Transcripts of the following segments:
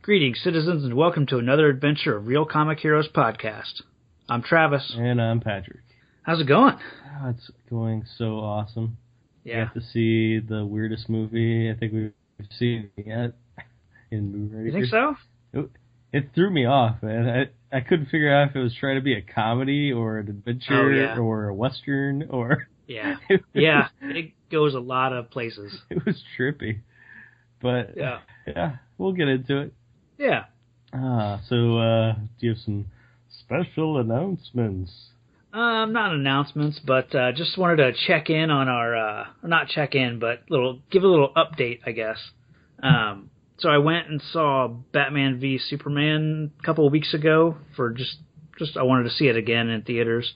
Greetings, citizens, and welcome to another adventure of Real Comic Heroes podcast. I'm Travis. And I'm Patrick. How's it going? Oh, it's going so awesome. Yeah. We got to see the weirdest movie I think we've seen yet in Moonraker. You think so? It threw me off, man. I couldn't figure out if it was trying to be a comedy or an adventure or a western or... Yeah. Yeah, it goes a lot of places. It was trippy. But, yeah, we'll get into it. Yeah. So do you have some special announcements? Not announcements, but just wanted to check in on our, not check in, but give a little update, I guess. So I went and saw Batman v Superman a couple of weeks ago for just I wanted to see it again in theaters.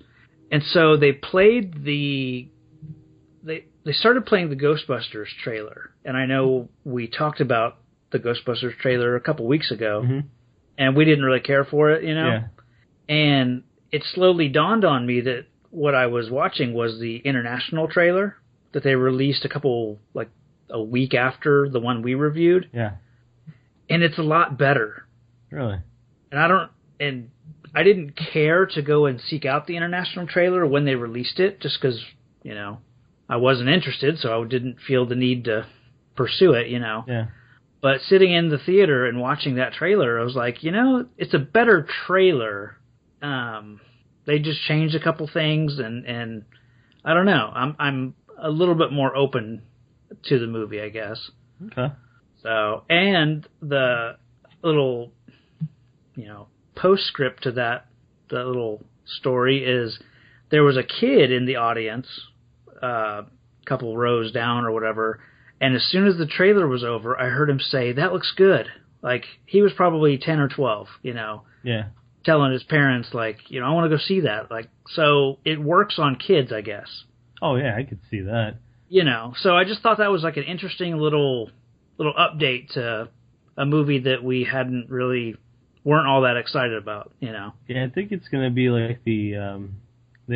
And so they played they started playing the Ghostbusters trailer. And I know we talked about the Ghostbusters trailer a couple weeks ago, and we didn't really care for it, you know? Yeah. And it slowly dawned on me that what I was watching was the international trailer that they released a week after the one we reviewed. Yeah. And it's a lot better. Really? And I didn't care to go and seek out the international trailer when they released it, just because, you know, I wasn't interested, so I didn't feel the need to pursue it, you know. Yeah. But sitting in the theater and watching that trailer, I was like, you know, it's a better trailer. They just changed a couple things, and I don't know. I'm a little bit more open to the movie, I guess. Okay. So, and the little, you know, postscript to that little story is there was a kid in the audience, a couple rows down or whatever, and as soon as the trailer was over, I heard him say, "That looks good." Like, he was probably 10 or 12, you know. Yeah. Telling his parents, like, you know, I want to go see that. Like, so it works on kids, I guess. Oh, yeah, I could see that. You know, so I just thought that was like an interesting little update to a movie that we weren't all that excited about, you know. Yeah, I think it's going to be like they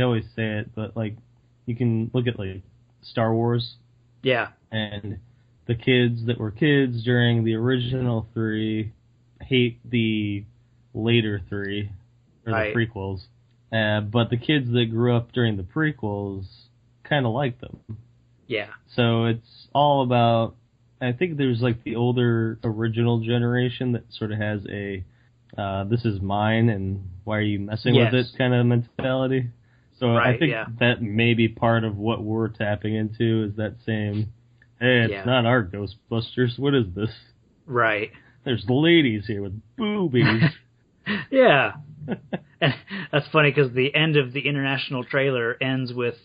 always say it, but like, you can look at like Star Wars. Yeah. And the kids that were kids during the original 3 hate the later 3, or the prequels. But the kids that grew up during the prequels kind of like them. Yeah. So it's all about, I think there's like the older original generation that sort of has a, this is mine and why are you messing with it kind of mentality. So I think that may be part of what we're tapping into is that same, hey, it's not our Ghostbusters, what is this? Right. There's ladies here with boobies. Yeah. And that's funny because the end of the international trailer ends with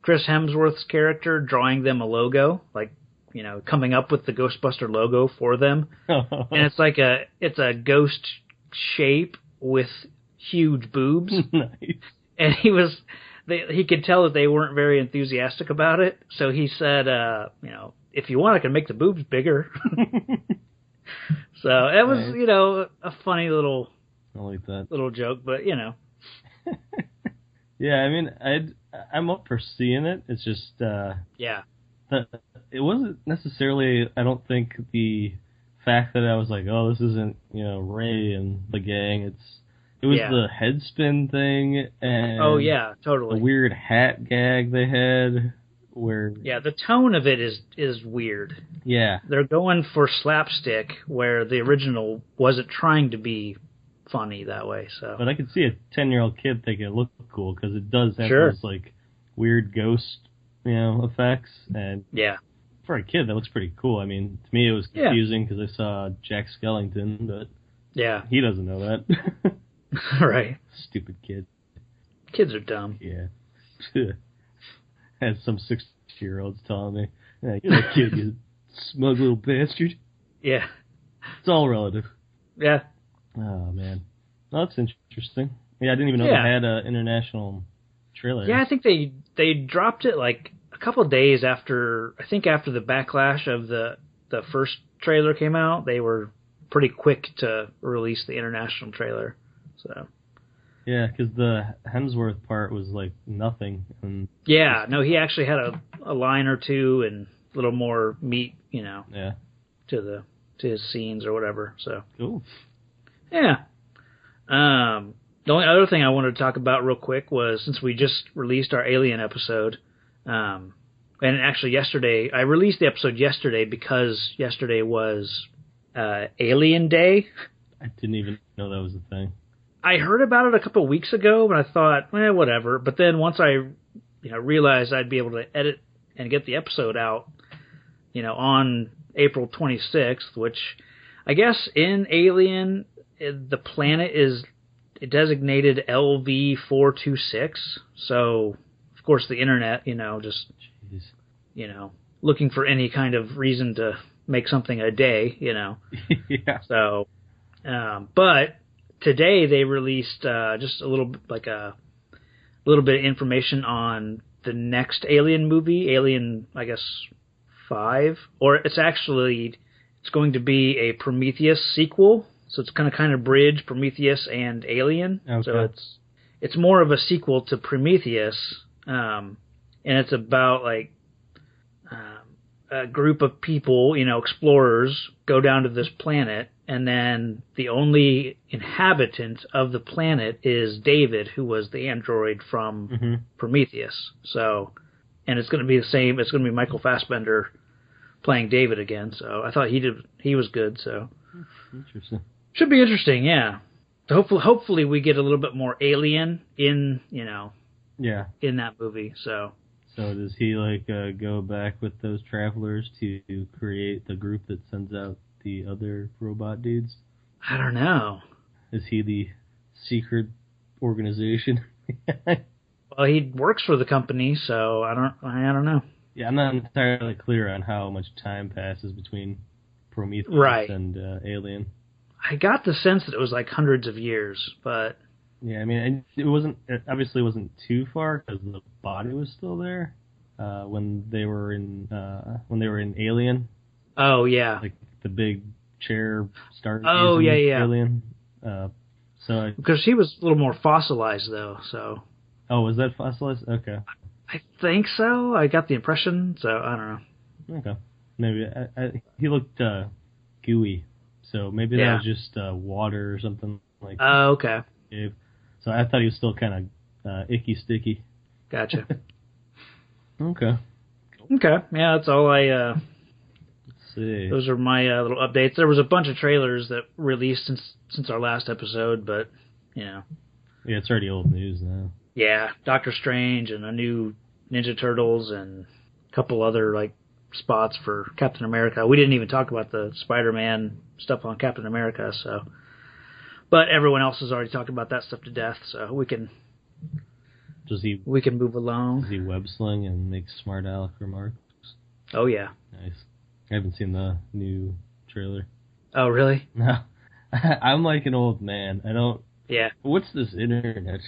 Chris Hemsworth's character drawing them a logo, like, you know, coming up with the Ghostbuster logo for them. And it's like it's a ghost shape with huge boobs. Nice. And he could tell that they weren't very enthusiastic about it. So he said, you know, if you want, I can make the boobs bigger. So it was, you know, a funny little, I like that little joke, but you know. Yeah, I mean, I'm up for seeing it. It's just, it wasn't necessarily, I don't think, the fact that I was like, oh, this isn't, you know, Ray and the gang. It was the head spin thing and totally. the weird hat gag they had where... Yeah, the tone of it is weird. Yeah. They're going for slapstick where the original wasn't trying to be funny that way. So, but I could see a 10-year-old kid thinking it looked cool because it does have those like weird ghost, you know, effects. And for a kid, that looks pretty cool. I mean, to me, it was confusing because I saw Jack Skellington, but he doesn't know that. Right. Stupid kid. Kids are dumb. Yeah. Had some 6-year-olds telling me, hey, you're that kid, you smug little bastard. Yeah. It's all relative. Yeah. Oh, man. Well, that's interesting. Yeah, I didn't even know they had an international trailer. Yeah, I think they dropped it like a couple of days after the backlash of the first trailer came out. They were pretty quick to release the international trailer. So. Yeah, because the Hemsworth part was like nothing. And he actually had a line or two and a little more meat, you know. Yeah. To to his scenes or whatever. So cool. Yeah. The only other thing I wanted to talk about real quick was, since we just released our Alien episode, and actually yesterday, I released the episode yesterday because yesterday was Alien Day. I didn't even know that was a thing. I heard about it a couple of weeks ago, but I thought, whatever. But then once I realized I'd be able to edit and get the episode out, on April 26th, which I guess in Alien, the planet is designated LV426. So, of course, the internet, just, Jeez. Looking for any kind of reason to make something a day, Yeah. So, but today they released just a little bit of information on the next Alien movie, Alien, I guess, 5, or it's going to be a Prometheus sequel. So it's going to kind of bridge Prometheus and Alien. Okay. So it's more of a sequel to Prometheus, and it's about a group of people, explorers, go down to this planet, and then the only inhabitant of the planet is David, who was the android from Prometheus. So, and it's going to be the same. It's going to be Michael Fassbender playing David again. So I thought he was good. So interesting. Should be interesting, yeah. So hopefully we get a little bit more Alien in in that movie. So does he go back with those travelers to create the group that sends out the other robot dudes? I don't know. Is he the secret organization? Well, he works for the company, so I don't know. Yeah, I'm not entirely clear on how much time passes between Prometheus and Alien. I got the sense that it was hundreds of years, but yeah, I mean, it obviously wasn't too far because the body was still there when they were in Alien. Oh yeah, the big chair started. Oh yeah. Alien. Because he was a little more fossilized though. So. Oh, was that fossilized? Okay. I think so. I got the impression. So I don't know. Okay. Maybe he looked gooey. So maybe that was just water or something like that. Oh, okay. So I thought he was still kind of icky sticky. Gotcha. Okay. Okay. Yeah, that's all I... Let's see. Those are my little updates. There was a bunch of trailers that released since our last episode, but, Yeah, it's already old news now. Yeah, Doctor Strange and a new Ninja Turtles and a couple other, spots for Captain America. We didn't even talk about the Spider-Man stuff on Captain America, so... But everyone else has already talked about that stuff to death, so we can move along. Does he web sling and make smart aleck remarks? Oh, yeah. Nice. I haven't seen the new trailer. Oh, really? No. I'm like an old man. I don't... Yeah. What's this internet?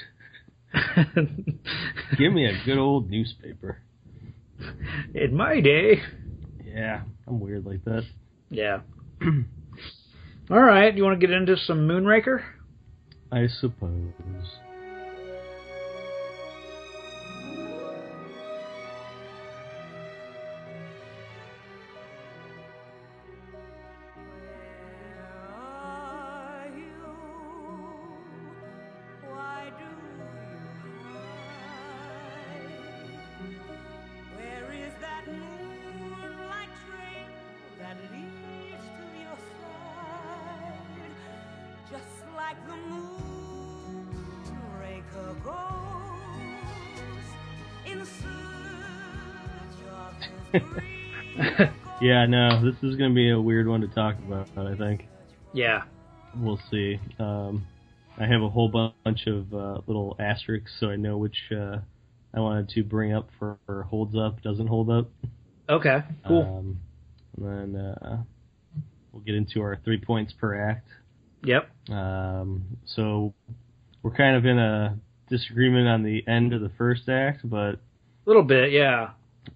Give me a good old newspaper. In my day. Yeah, I'm weird like that. Yeah. All right, you want to get into some Moonraker? I suppose. Yeah, no, this is going to be a weird one to talk about, I think. Yeah. We'll see. I have a whole bunch of little asterisks, so I know which I wanted to bring up for holds up, doesn't hold up. Okay, cool. And then we'll get into our 3 points per act. Yep. So we're kind of in a disagreement on the end of the first act, but... A little bit, yeah.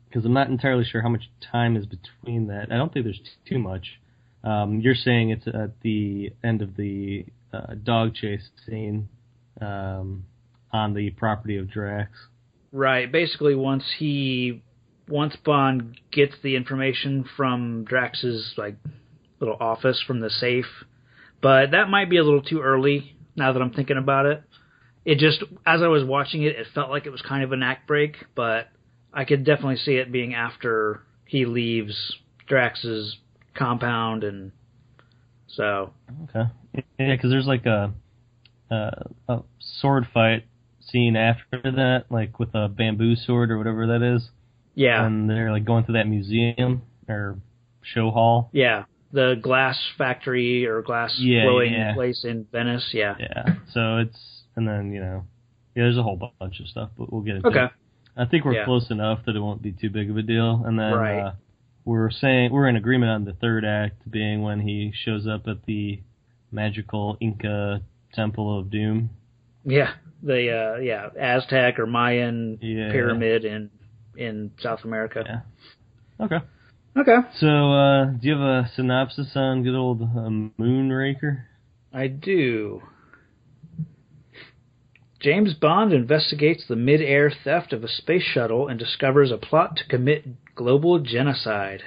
Because I'm not entirely sure how much time is between that. I don't think there's too much. You're saying it's at the end of the dog chase scene on the property of Drax. Right. Basically, once Bond gets the information from Drax's little office from the safe. But that might be a little too early now that I'm thinking about it. It just, as I was watching it, it felt like it was kind of an act break, but I could definitely see it being after he leaves Drax's compound, and so. Okay. Yeah, because there's like a sword fight scene after that, like with a bamboo sword or whatever that is. Yeah. And they're like going through that museum or show hall. Yeah. The glass factory or glass blowing place in Venice. Yeah. Yeah. So it's, and then, there's a whole bunch of stuff, but we'll get into it. I think we're close enough that it won't be too big of a deal. And then we're in agreement on the third act being when he shows up at the magical Inca Temple of Doom. Yeah. The Aztec or Mayan pyramid in South America. Yeah. Okay. So, do you have a synopsis on good old Moonraker? I do. James Bond investigates the mid-air theft of a space shuttle and discovers a plot to commit global genocide.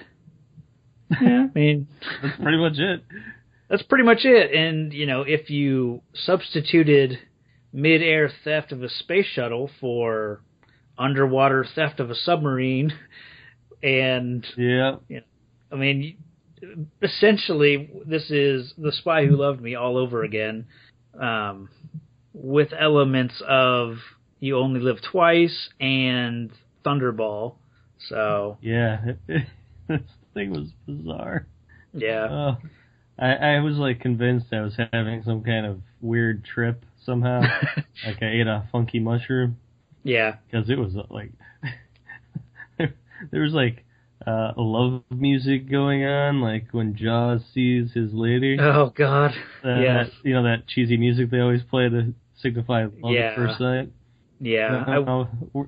Yeah, I mean... That's pretty much it. That's pretty much it. And, if you substituted mid-air theft of a space shuttle for underwater theft of a submarine, and... Yeah. I mean, essentially, this is The Spy Who Loved Me all over again. With elements of You Only Live Twice and Thunderball. So yeah, this thing was bizarre. Yeah. I was like convinced I was having some kind of weird trip somehow. Like I ate a funky mushroom. Yeah. Because it was like there was like love music going on, like when Jaws sees his lady. Oh God. Yeah. That cheesy music they always play to signify love at first sight. Yeah.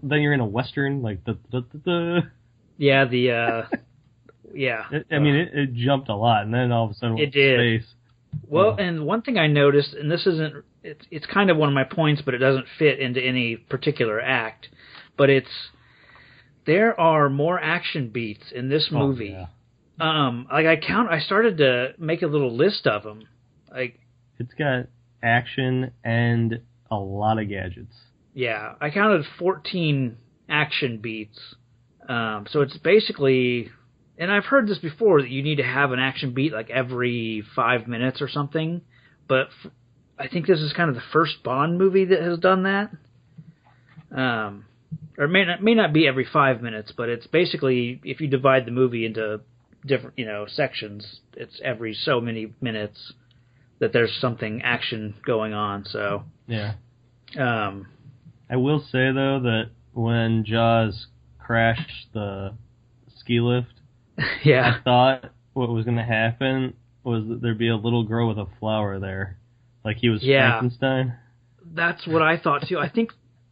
Then you're in a western, like the. Yeah. Yeah. It jumped a lot, and then all of a sudden it did. Space. Well, and one thing I noticed, and this isn't, it's kind of one of my points, but it doesn't fit into any particular act, but there are more action beats in this movie. Oh, yeah. I started to make a little list of them. Like, it's got action and a lot of gadgets. Yeah, I counted 14 action beats. So it's basically, and I've heard this before, that you need to have an action beat like every 5 minutes or something, but I think this is kind of the first Bond movie that has done that. Or it may not be every 5 minutes, but it's basically, if you divide the movie into different, sections, it's every so many minutes that there's something action going on. So yeah. I will say though that when Jaws crashed the ski lift, yeah, I thought what was going to happen was that there'd be a little girl with a flower there, like he was Frankenstein. That's what I thought too. I think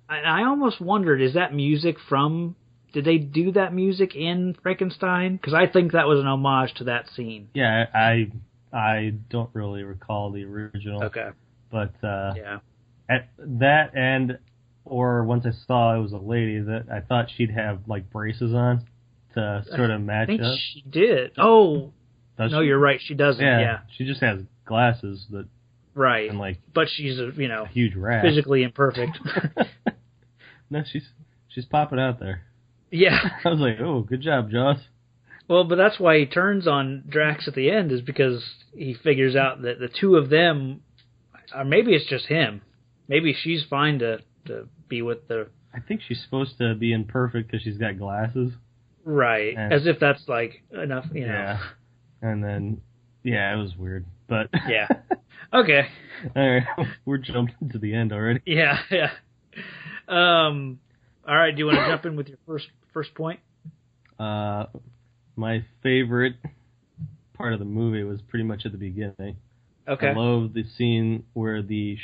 I almost wondered, is that music from? Did they do that music in Frankenstein? Because I think that was an homage to that scene. Yeah, I don't really recall the original. Okay. But at that end, or once I saw it was a lady, that I thought she'd have like braces on to sort of match up. I think she did. Oh, Does no, she? You're right. She doesn't. Yeah. She just has glasses that. Right. And but she's a huge rat. Physically imperfect. No, she's popping out there. Yeah. I was like, oh, good job, Joss. Well, but that's why he turns on Drax at the end, is because he figures out that the two of them, or maybe it's just him. Maybe she's fine to be with the... I think she's supposed to be imperfect because she's got glasses. Right. As if that's like enough, Yeah. And then, it was weird. But yeah. Okay. All right. We're jumping to the end already. Yeah. All right. Do you want to jump in with your first point? My favorite part of the movie was pretty much at the beginning. Okay. I love the scene where the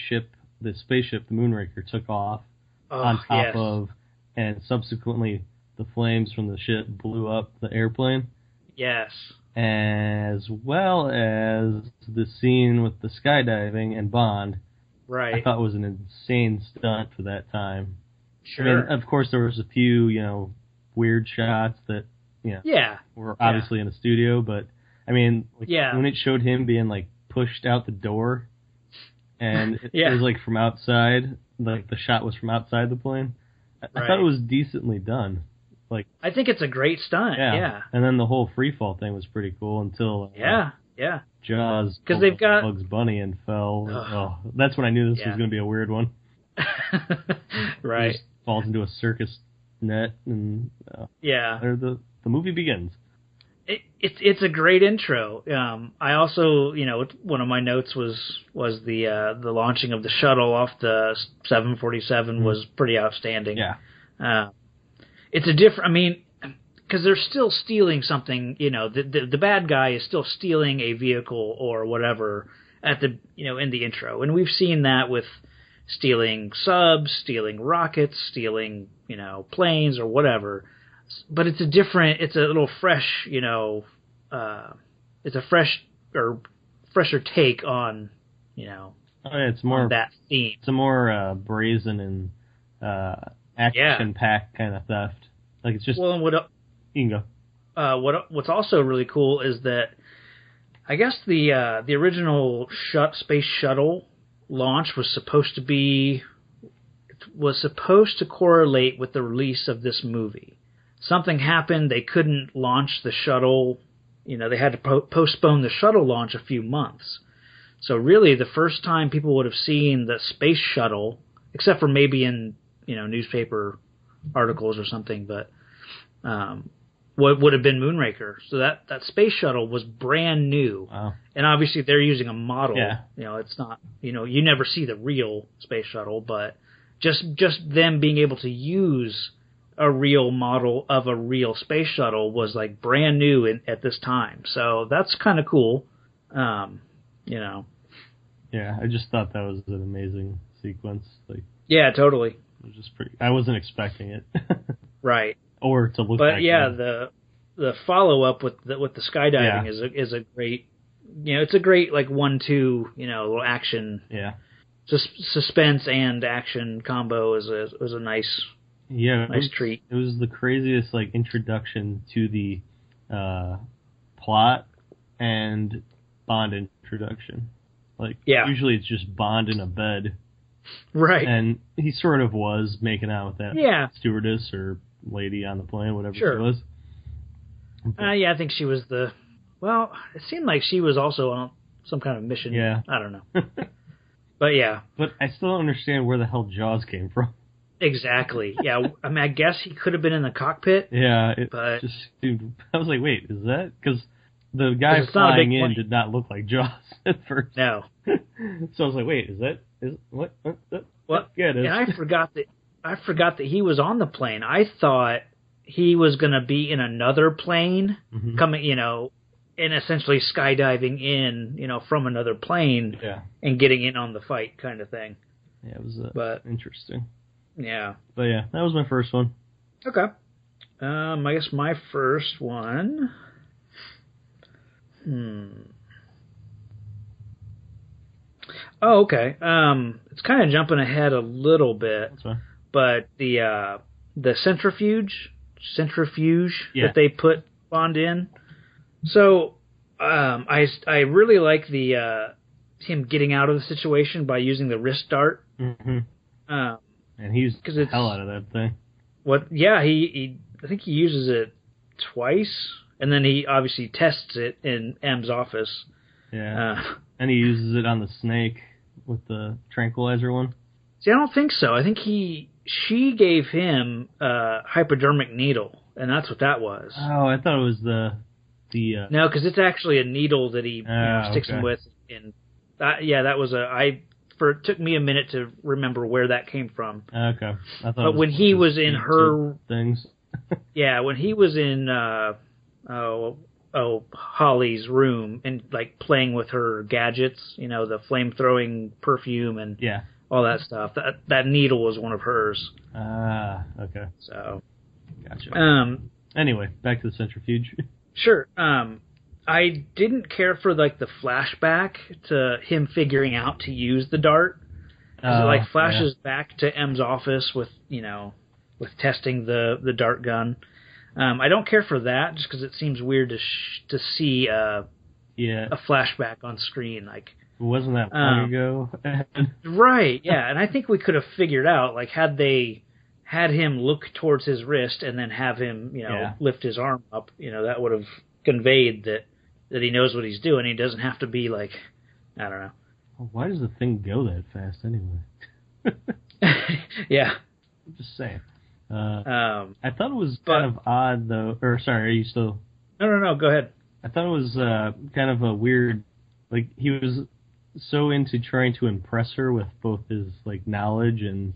spaceship, the Moonraker, took off on top of, and subsequently the flames from the ship blew up the airplane. Yes. As well as the scene with the skydiving and Bond. Right. I thought was an insane stunt for that time. Sure. I mean, of course, there was a few, weird shots that, were obviously in a studio, but I mean, when it showed him being like pushed out the door, and it was like from outside, like the shot was from outside the plane. I thought it was decently done. Like, I think it's a great stunt. Yeah. And then the whole free fall thing was pretty cool until Jaws because they've got Bugs Bunny and fell. That's when I knew this was going to be a weird one. Right. Just falls into a circus net and the movie begins. It's a great intro. I also, one of my notes was the launching of the shuttle off the 747 was pretty outstanding. Yeah. It's a different. I mean, because they're still stealing something. The bad guy is still stealing a vehicle or whatever at the in the intro, and we've seen that with stealing subs, stealing rockets, stealing planes or whatever. But it's it's a little fresh, it's a fresher take on, it's more on that theme. It's a more brazen and action-packed kind of theft. Like it's just. Well, and you can go. What's also really cool is that I guess the original space shuttle launch was supposed to correlate with the release of this movie. Something happened. They couldn't launch the shuttle. They had to postpone the shuttle launch a few months. So really, the first time people would have seen the space shuttle, except for maybe in newspaper articles or something, but what would have been Moonraker. So that space shuttle was brand new. Wow. And obviously they're using a model. Yeah. It's not. You never see the real space shuttle, but just them being able to use a real model of a real space shuttle was like brand new at this time. So that's kind of cool. Yeah, I just thought that was an amazing sequence. Like, yeah, totally. It was just pretty. I wasn't expecting it. Right. Or to look. But the follow up with the skydiving is a great. It's a great like 1-2 little action. Yeah. Suspense and action combo is a nice. Yeah, nice treat. It was the craziest like introduction to the plot and Bond introduction. Like usually it's just Bond in a bed, right? And he sort of was making out with that stewardess or lady on the plane, whatever she was. I think she was Well, it seemed like she was also on some kind of mission. Yeah, I don't know, but yeah. But I still don't understand where the hell Jaws came from. Exactly. Yeah. I mean, I guess he could have been in the cockpit. Yeah. But dude, I was like, wait, is that? Because the guy flying in did not look like Jaws at first. No. So I was like, wait, what? What? Yeah, it is. And I forgot that he was on the plane. I thought he was going to be in another plane coming, and essentially skydiving in, from another plane and getting in on the fight kind of thing. Yeah, it was interesting. Yeah. But yeah, that was my first one. Okay. I guess my first one. Oh, okay. It's kind of jumping ahead a little bit. That's fine. But the centrifuge that they put Bond in. So I really like the him getting out of the situation by using the wrist dart. Mm-hmm. And he used the hell out of that thing. He I think he uses it twice, and then he obviously tests it in M's office. Yeah. And he uses it on the snake with the tranquilizer one. See, I don't think so. I think she gave him a hypodermic needle, and that's what that was. Oh, I thought it was the No, because it's actually a needle that he sticks him with. And that was it took me a minute to remember where that came from. Okay. But when he was in her things. Yeah, when he was in Holly's room and like playing with her gadgets, the flame throwing perfume and all that stuff. That needle was one of hers. Ah, okay. So, gotcha. Anyway, back to the centrifuge. Sure. I didn't care for like the flashback to him figuring out to use the dart. It flashes back to M's office with testing the dart gun. I don't care for that just because it seems weird to see Yeah. a flashback on screen. Like, wasn't that long ago? Right, yeah. And I think we could have figured out, like, had they had him look towards his wrist and then have him, lift his arm up, that would have conveyed that he knows what he's doing. He doesn't have to be, like, I don't know. Why does the thing go that fast anyway? Yeah. I'm just saying. I thought it was kind of odd, though. Or, sorry, are you still... No, go ahead. I thought it was kind of a weird... Like, he was so into trying to impress her with both his, like, knowledge and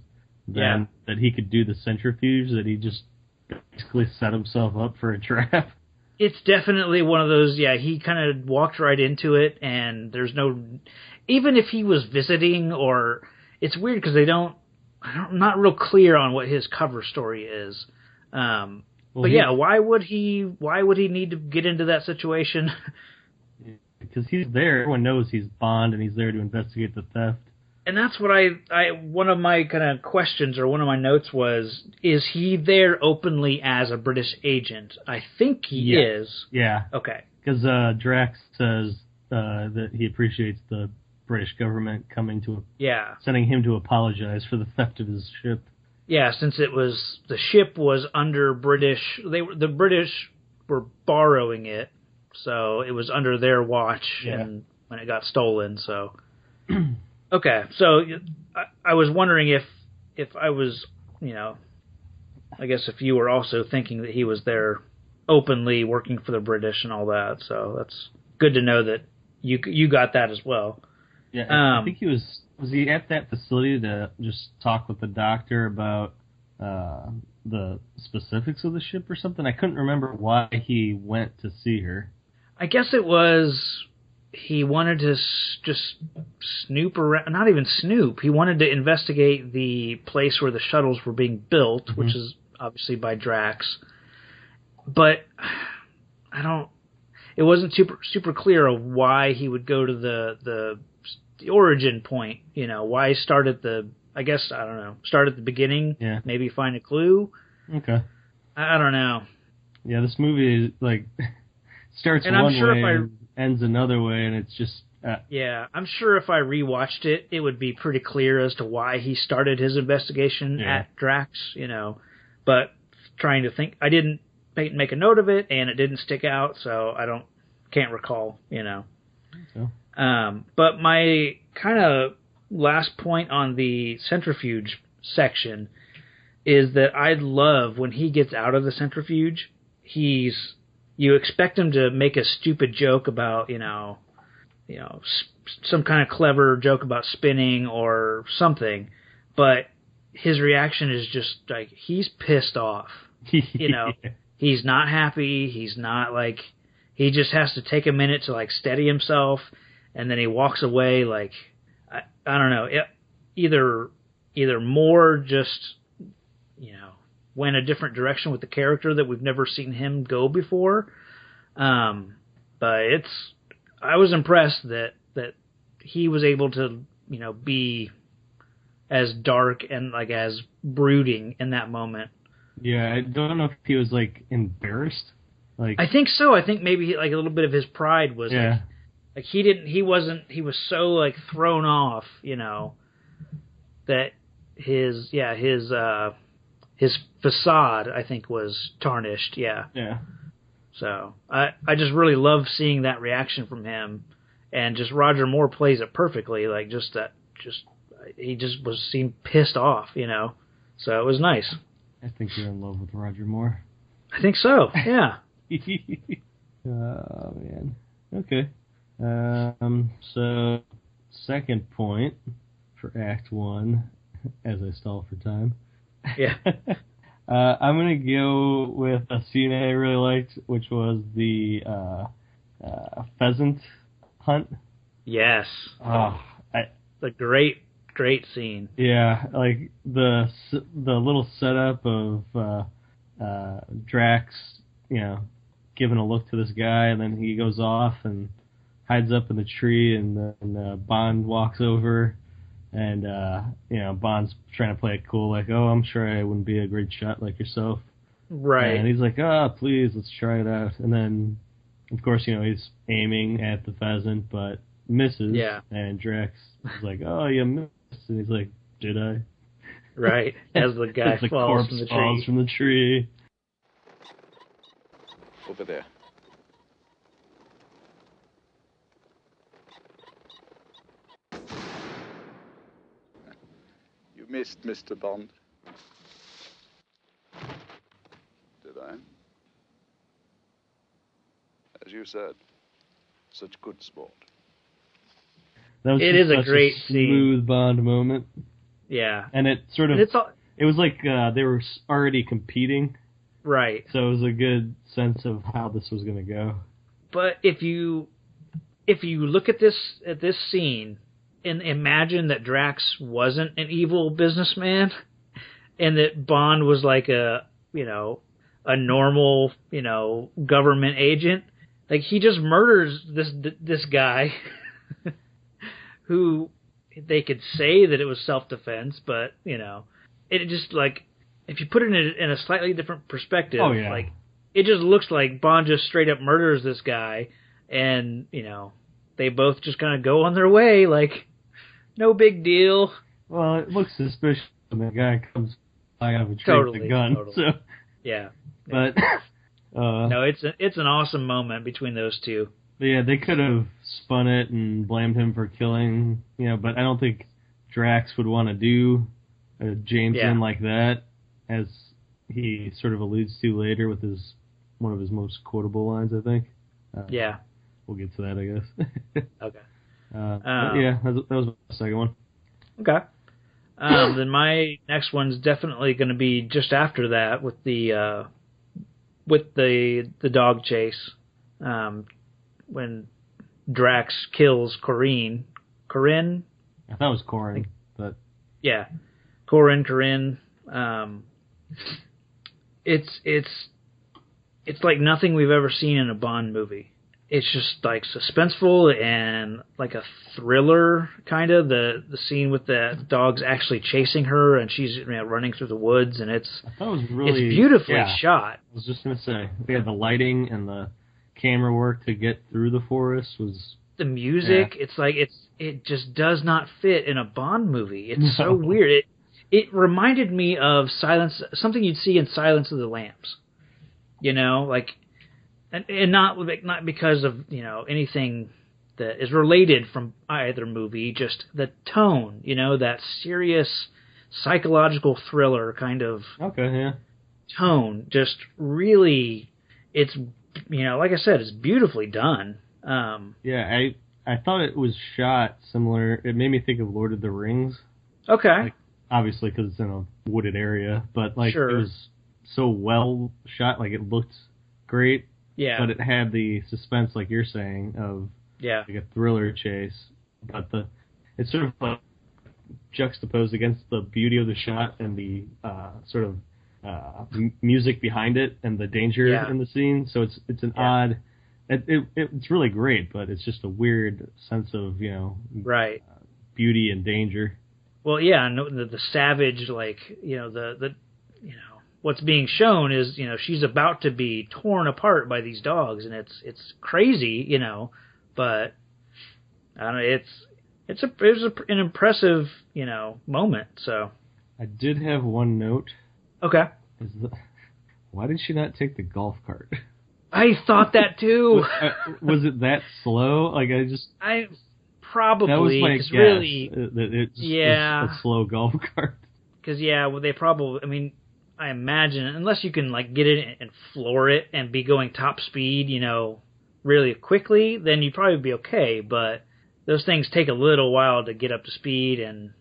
then that he could do the centrifuge, that he just basically set himself up for a trap. It's definitely one of those, he kind of walked right into it, and there's no... Even if he was visiting, or... It's weird because I'm not real clear on what his cover story is. Why would he need to get into that situation? Because he's there. Everyone knows he's Bond, and he's there to investigate the theft. And that's what one of my kind of questions, or one of my notes was, is he there openly as a British agent? I think he is. Yeah. Okay. Because Drax says that he appreciates the British government sending him to apologize for the theft of his ship. Yeah, since the ship was under British, the British were borrowing it, so it was under their watch and when it got stolen. So, okay, so I was wondering if I was, I guess if you were also thinking that he was there openly working for the British and all that. So that's good to know that you got that as well. Yeah, I think he was he at that facility to just talk with the doctor about the specifics of the ship or something? I couldn't remember why he went to see her. I guess it was he wanted to just snoop around, not even snoop. He wanted to investigate the place where the shuttles were being built, which is obviously by Drax. But it wasn't super clear of why he would go to the origin point, why he start at the beginning, maybe find a clue. Okay. I don't know. Yeah, this movie is like starts and one way and ends another way, and it's just... I'm sure if I rewatched it, it would be pretty clear as to why he started his investigation at Drax, but trying to think, I didn't make a note of it, and it didn't stick out, so can't recall, Okay. But my kind of last point on the centrifuge section is that I love when he gets out of the centrifuge, you expect him to make a stupid joke about, some kind of clever joke about spinning or something, but his reaction is just like, he's pissed off. He's not happy. He's not like, he just has to take a minute to like steady himself, and then he walks away like, I don't know, either more just, went a different direction with the character that we've never seen him go before. But I was impressed that he was able to, be as dark and like as brooding in that moment. Yeah, I don't know if he was like embarrassed. Like, I think so. I think maybe like a little bit of his pride was like he was so like thrown off, that his facade, I think, was tarnished. Yeah. Yeah. So I just really love seeing that reaction from him, and just Roger Moore plays it perfectly. Like he seemed pissed off, So it was nice. I think you're in love with Roger Moore. I think so. Yeah. Oh man. Okay. So second point for Act 1, as I stall for time. Yeah. I'm going to go with a scene I really liked, which was the pheasant hunt. Yes. The great scene. Yeah, like the little setup of Drax, giving a look to this guy, and then he goes off and hides up in the tree, and then Bond walks over. And, Bond's trying to play it cool, like, oh, I'm sure I wouldn't be a great shot like yourself. Right. And he's like, please, let's try it out. And then of course, he's aiming at the pheasant, but misses. Yeah. And Drax is like, "Oh, you missed," and he's like, "Did I?" Right, as the guy as the falls corpse from the falls tree. from the tree. Over there. You missed, Mr. Bond. Did I? As you said, such good sport. That was It is a great smooth scene. Bond moment. Yeah. And it sort of, it was like they were already competing. Right. So it was a good sense of how this was going to go. But if you look at this scene and imagine that Drax wasn't an evil businessman and that Bond was like a normal, government agent, like he just murders this guy who they could say that it was self-defense, but it just like if you put it in a slightly different perspective, like it just looks like Bond just straight up murders this guy, and they both just kind of go on their way, like no big deal. Well, it looks suspicious when the guy comes by out of a tree with a gun. Totally. So yeah, but no, it's an awesome moment between those two. Yeah, they could have spun it and blamed him for killing, but I don't think Drax would want to do a Jameson like that, as he sort of alludes to later with one of his most quotable lines, I think. Yeah. We'll get to that, I guess. Okay. Yeah, that was my second one. Okay. Then my next one's definitely going to be just after that with the dog chase. When Drax kills Corinne. Corinne? I thought it was Corin, but... Yeah. Corinne. It's like nothing we've ever seen in a Bond movie. It's just like suspenseful and like a thriller, kind of. The scene with the dogs actually chasing her and she's running through the woods, and it's beautifully shot. I was just going to say, the lighting and the camera work to get through the forest was... The music, it's like it just does not fit in a Bond movie. It's so weird. It reminded me of something you'd see in Silence of the Lambs. And not because of anything that is related from either movie, just the tone, that serious psychological thriller kind of tone. Just really, it's like I said, it's beautifully done. I thought it was shot similar. It made me think of Lord of the Rings. Okay. Like, obviously, because it's in a wooded area, but it was so well shot. Like it looked great. Yeah. But it had the suspense, like you're saying, of like a thriller chase. But it's sort of like juxtaposed against the beauty of the shot and the sort of music behind it and the danger in the scene. So it's an odd. It's really great, but it's just a weird sense of beauty and danger. Well, yeah, the savage, what's being shown is she's about to be torn apart by these dogs, and it's crazy, but I don't know, it was an impressive moment. So I did have one note. Okay. Why did she not take the golf cart? I thought that too. Was it that slow? I probably. That was my guess. Really, that it was a slow golf cart. Because they probably. I mean, I imagine unless you can get it and floor it and be going top speed, really quickly, then you'd probably be okay. But those things take a little while to get up to speed, and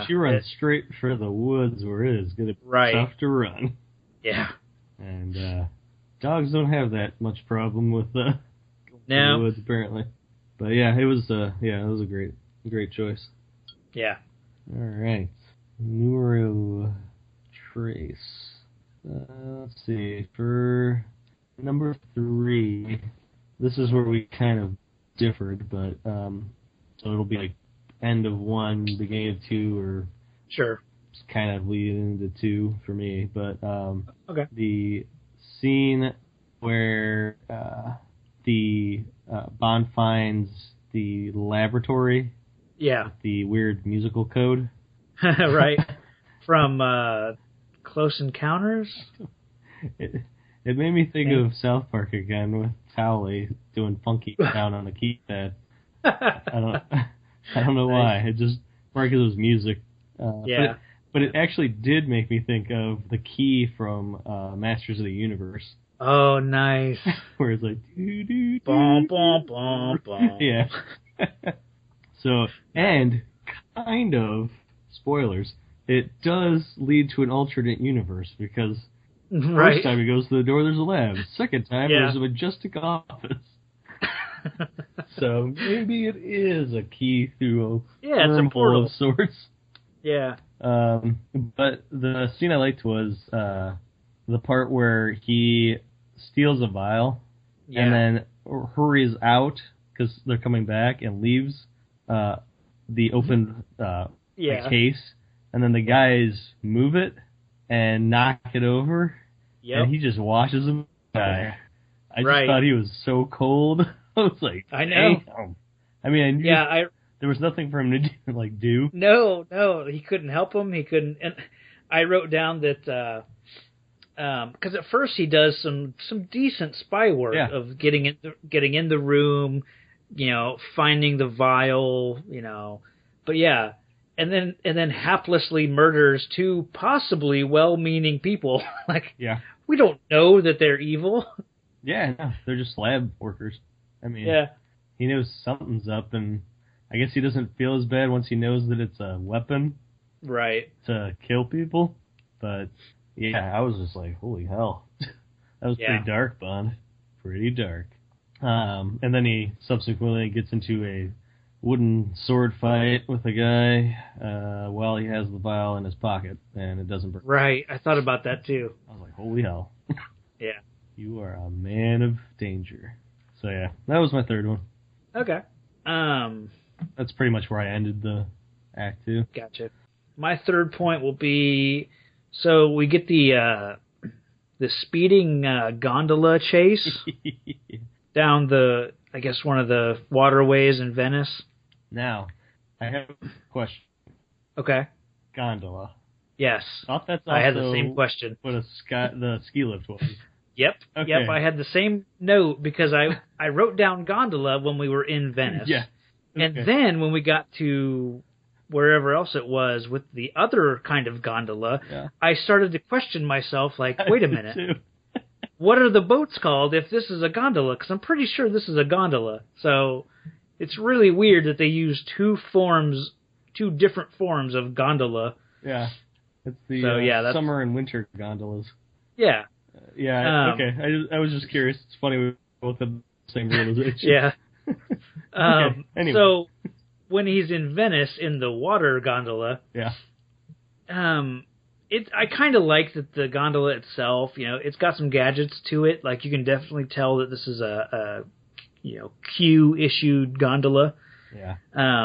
she runs straight for the woods where it is going to be tough to run. Yeah. And dogs don't have that much problem with the woods apparently. But it was a great choice. Yeah. All right. Numero tres. Let's see. For number 3, this is where we kind of differed, but so it'll be like end of 1, beginning of 2, or just kind of leading into 2 for me. But the scene where Bond finds the laboratory. Yeah. The weird musical code. Right. From Close Encounters? It made me think of South Park again with Towley doing funky down on the keypad. I don't know why. It just because it was music. Yeah. But it actually did make me think of the key from Masters of the Universe. Oh, nice. Where it's like doo doo bom bom bom bom. Yeah. So, and kind of spoilers, it does lead to an alternate universe because first time he goes to the door, there's a lab. Second time, there's a majestic office. So maybe it is a key through a wormhole of sorts. Yeah. But the scene I liked was the part where he steals a vial and then hurries out because they're coming back and leaves the open case, and then the guys move it and knock it over, and he just washes them. I just thought he was so cold. I was like, I know. Damn. I mean, I knew there was nothing for him to do. No, he couldn't help him. He couldn't. And I wrote down that because at first he does some decent spy work of getting in the room, finding the vial, but and then haplessly murders two possibly well-meaning people. We don't know that they're evil. Yeah, no, they're just lab workers. I mean, he knows something's up, and I guess he doesn't feel as bad once he knows that it's a weapon, to kill people. But I was just like, holy hell, that was pretty dark, Bond, pretty dark. And then he subsequently gets into a wooden sword fight with a guy while he has the vial in his pocket, and it doesn't burn. Right, I thought about that too. I was like, holy hell. Yeah. You are a man of danger. So that was my third one. Okay. That's pretty much where I ended the act 2. Gotcha. My third point will be, so we get the speeding gondola chase down one of the waterways in Venice. Now, I have a question. Okay. Gondola. Yes. I had the same question. What the ski lift was. Yep. Okay. Yep. I had the same note because I wrote down gondola when we were in Venice. Yeah. Okay. And then when we got to wherever else it was with the other kind of gondola, I started to question myself, like, wait a minute. What are the boats called if this is a gondola? Because I'm pretty sure this is a gondola. So it's really weird that they use two different forms of gondola. Yeah. It's the summer and winter gondolas. Yeah. Okay. I was just curious. It's funny we both have the same realization. Yeah. Okay. Anyway. So when he's in Venice in the water gondola, I kind of like that the gondola itself. It's got some gadgets to it. Like you can definitely tell that this is a Q issued gondola. Yeah.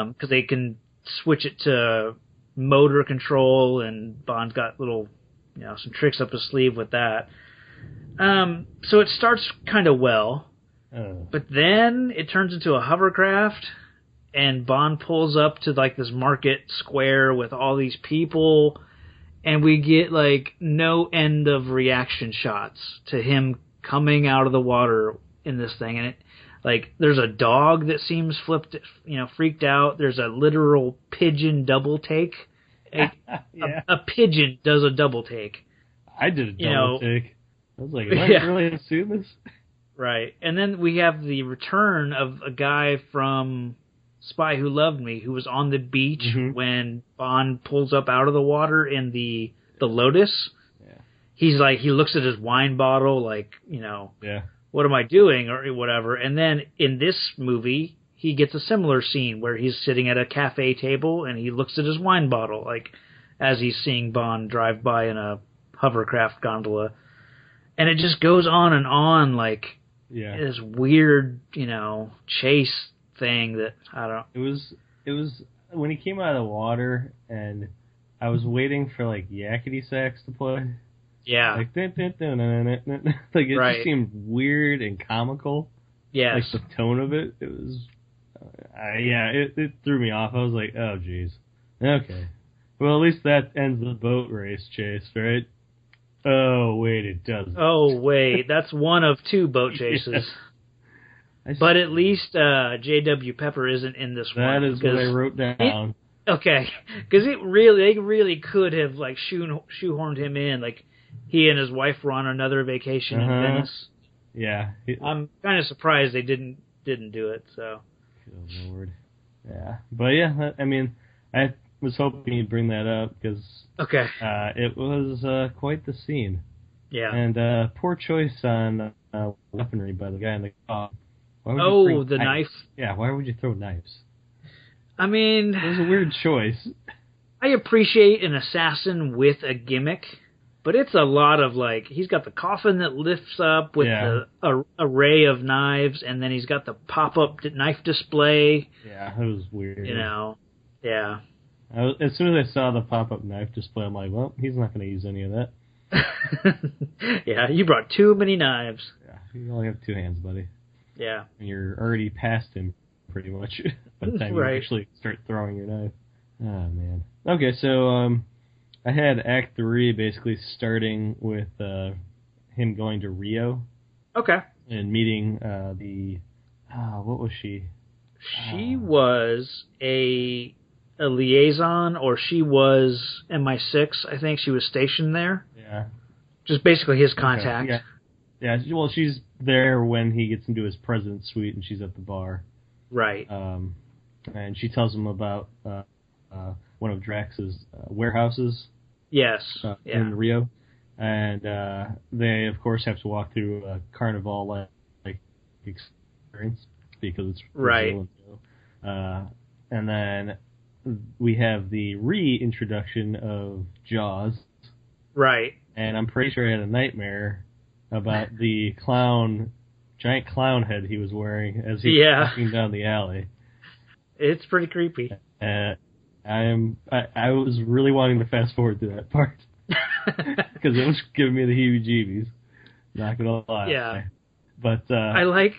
Because they can switch it to motor control, and Bond's got little, some tricks up his sleeve with that. So it starts kind of well, but then it turns into a hovercraft, and Bond pulls up to this market square with all these people, and we get no end of reaction shots to him coming out of the water in this thing, and it there's a dog that seems freaked out. There's a literal pigeon double take. A pigeon does a double take. I did a double take. I was like, am I really assuming this? Right. And then we have the return of a guy from Spy Who Loved Me who was on the beach when Bond pulls up out of the water in the Lotus. Yeah. He's he looks at his wine bottle what am I doing or whatever. And then in this movie, he gets a similar scene where he's sitting at a cafe table and he looks at his wine bottle as he's seeing Bond drive by in a hovercraft gondola. And it just goes on and on this weird, chase thing that I don't know. It was when he came out of the water and I was waiting for yakety sax to play. Yeah. It just seemed weird and comical. Yes. Like the tone of it, it was, it threw me off. I was like, oh jeez. Okay. Well, at least that ends the boat race chase, right? Oh wait, it doesn't. Oh wait, that's one of 2 boat chases. Yeah. But at least J.W. Pepper isn't in this one. That is what I wrote down. Okay, because they really could have like shoehorned him in. Like he and his wife were on another vacation in Venice. Yeah, I'm kind of surprised they didn't do it. So. Good Lord. Yeah, but yeah, I mean, I was hoping you'd bring that up because it was quite the scene. Yeah. And poor choice on weaponry by the guy in the car. The knife. Yeah, why would you throw knives? I mean, it was a weird choice. I appreciate an assassin with a gimmick, but it's a lot of like he's got the coffin that lifts up with the array of knives, and then he's got the pop-up knife display. Yeah, it was weird. You know, yeah. As soon as I saw the pop-up knife display, I'm like, well, he's not going to use any of that. Yeah, you brought too many knives. Yeah, you only have 2 hands, buddy. Yeah. And you're already past him, pretty much, by the time you actually start throwing your knife. Oh, man. Okay, so I had Act 3 basically starting with him going to Rio. Okay. And meeting what was she? She was a liaison, or she was MI6. I think she was stationed there. Yeah. Just basically his contact. Okay. Yeah, well, she's there when he gets into his president's suite, and she's at the bar. Right. And she tells him about one of Drax's warehouses. Yes. In Rio. And they, of course, have to walk through a carnival-like experience because it's right. And then we have the reintroduction of Jaws. Right. And I'm pretty sure I had a nightmare about the giant clown head he was wearing as he was walking down the alley. It's pretty creepy. I was really wanting to fast forward to that part because it was giving me the heebie-jeebies. Not gonna lie. Yeah. But I like.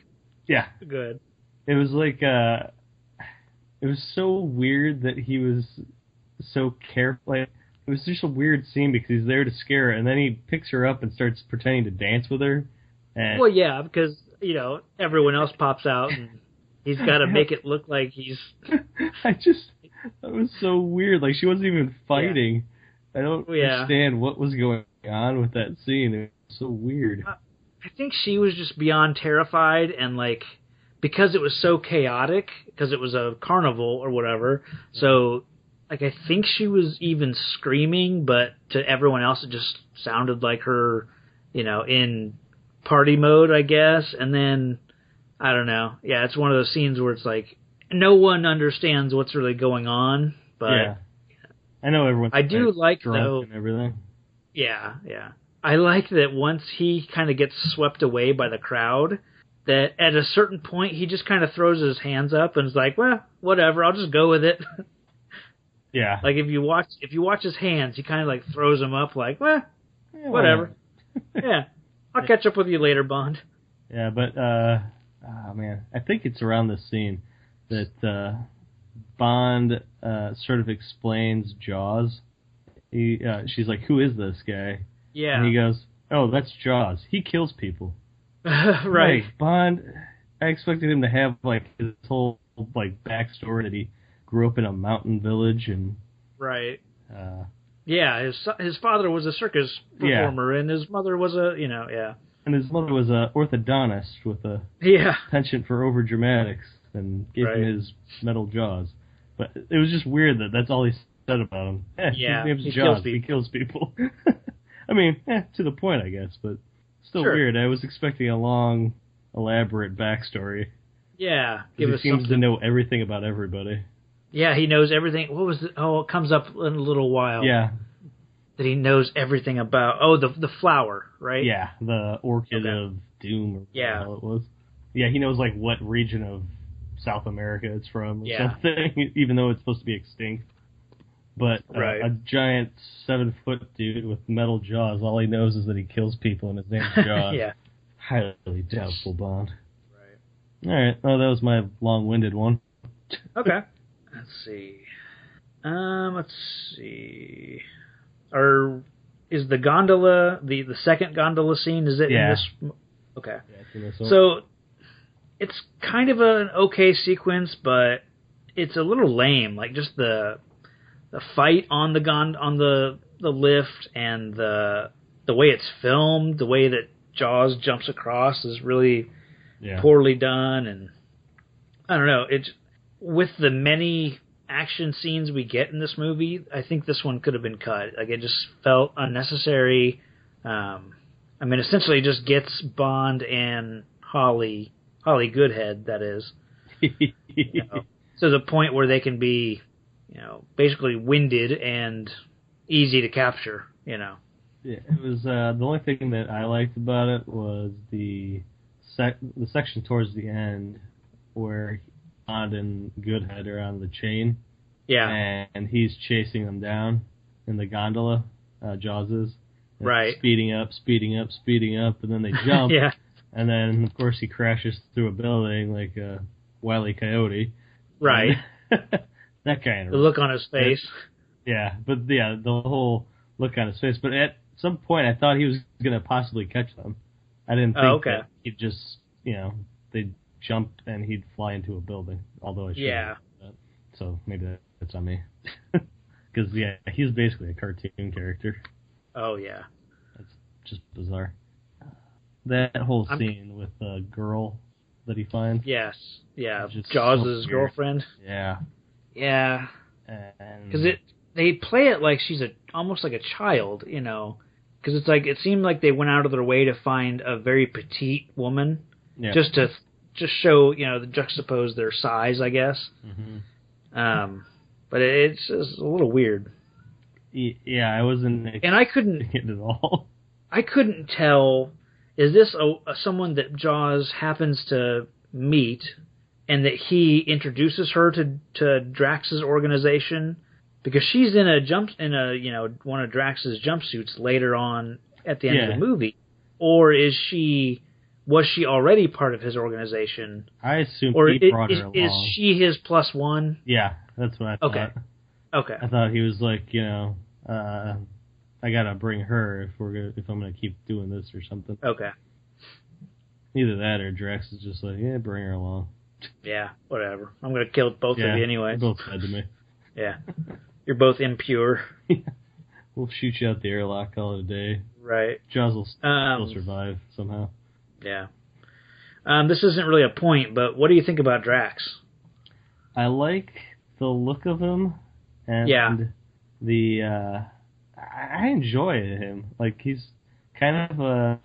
Yeah. Good. It was like it was so weird that he was so careful. Like, it was just a weird scene because he's there to scare her, and then he picks her up and starts pretending to dance with her. And well, yeah, because everyone else pops out, and he's got to make it look like he's. That was so weird. Like, she wasn't even fighting. Yeah. I don't understand what was going on with that scene. It was so weird. I think she was just beyond terrified, and like because it was so chaotic, because it was a carnival or whatever. So. Like, I think she was even screaming, but to everyone else it just sounded like her, in party mode, I guess. And then, I don't know. Yeah, it's one of those scenes where it's like, no one understands what's really going on. But yeah. I know everyone's I do like, drunk though. And everything. Yeah. I like that once he kind of gets swept away by the crowd, that at a certain point he just kind of throws his hands up and is like, well, whatever, I'll just go with it. Yeah. Like if you watch his hands, he kind of like throws them up, like, well, whatever. Yeah, I'll catch up with you later, Bond. Yeah, but man, I think it's around this scene that Bond sort of explains Jaws. She's like, "Who is this guy?" Yeah, and he goes, "Oh, that's Jaws. He kills people." Right. Like, Bond. I expected him to have like his whole like backstory that he grew up in a mountain village and right. Yeah, his father was a circus performer, and his mother was and his mother was a orthodontist with a penchant for overdramatics and gave him his metal jaws. But it was just weird that that's all he said about him. His name's Jaws. He kills people. I mean, to the point, I guess, but still weird. I was expecting a long, elaborate backstory. Yeah, he seems to know everything about everybody. Yeah, he knows everything. What was it? Oh, it comes up in a little while. Yeah. That he knows everything about. Oh, the flower, right? Yeah, the orchid of doom or whatever it was. Yeah, he knows like what region of South America it's from or something, even though it's supposed to be extinct. But a giant 7-foot dude with metal jaws, all he knows is that he kills people and his name's Jaws. Yeah. Highly doubtful, Bond. All right. Oh, that was my long-winded one. Okay. Let's see. Let's see. Is the gondola the second gondola scene? Is it in this? Okay. Yeah, so it's kind of an okay sequence, but it's a little lame. Like just the fight on the lift and the way it's filmed, the way that Jaws jumps across is really poorly done, and I don't know. It's with the many action scenes we get in this movie, I think this one could have been cut. Like it just felt unnecessary. I mean, essentially, it just gets Bond and Holly Goodhead, that is, to the point where they can be, basically winded and easy to capture. Yeah, it was the only thing that I liked about it was the section towards the end where Bond and Goodhead are on the chain. Yeah. And he's chasing them down in the gondola, Jaws is. Right. Speeding up, and then they jump. Yeah. And then, of course, he crashes through a building like a Wile E. Coyote. Right. That kind of... The look on his face. Yeah, but the whole look on his face. But at some point, I thought he was going to possibly catch them. I didn't think that he'd just, they'd jump and he'd fly into a building, although I should have that. So maybe that's on me. Because, he's basically a cartoon character. Oh, yeah. That's just bizarre. That whole scene with the girl that he finds. Yes. Yeah. Jaws' girlfriend. Yeah. Yeah. Because they play it like she's almost like a child, Because it's like, it seemed like they went out of their way to find a very petite woman. Yeah. Just to show, juxtapose their size, I guess. Mm-hmm. But it's just a little weird. Yeah, I wasn't and I couldn't it at all. I couldn't tell, is this someone that Jaws happens to meet and that he introduces her to Drax's organization? Because she's in one of Drax's jumpsuits later on at the end of the movie. Or was she already part of his organization? I assume he brought her along. Is she his plus one? Yeah, that's what I thought. Okay. I thought he was like, I gotta bring her if I'm gonna keep doing this or something. Okay. Either that or Drax is just like, bring her along. Yeah, whatever. I'm gonna kill both of you anyway. Both dead to me. Yeah. You're both impure. We'll shoot you out the airlock, call it a day. Right. Jaws will still survive somehow. Yeah. This isn't really a point, but what do you think about Drax? I like the look of him, and I enjoy him. Like, he's kind of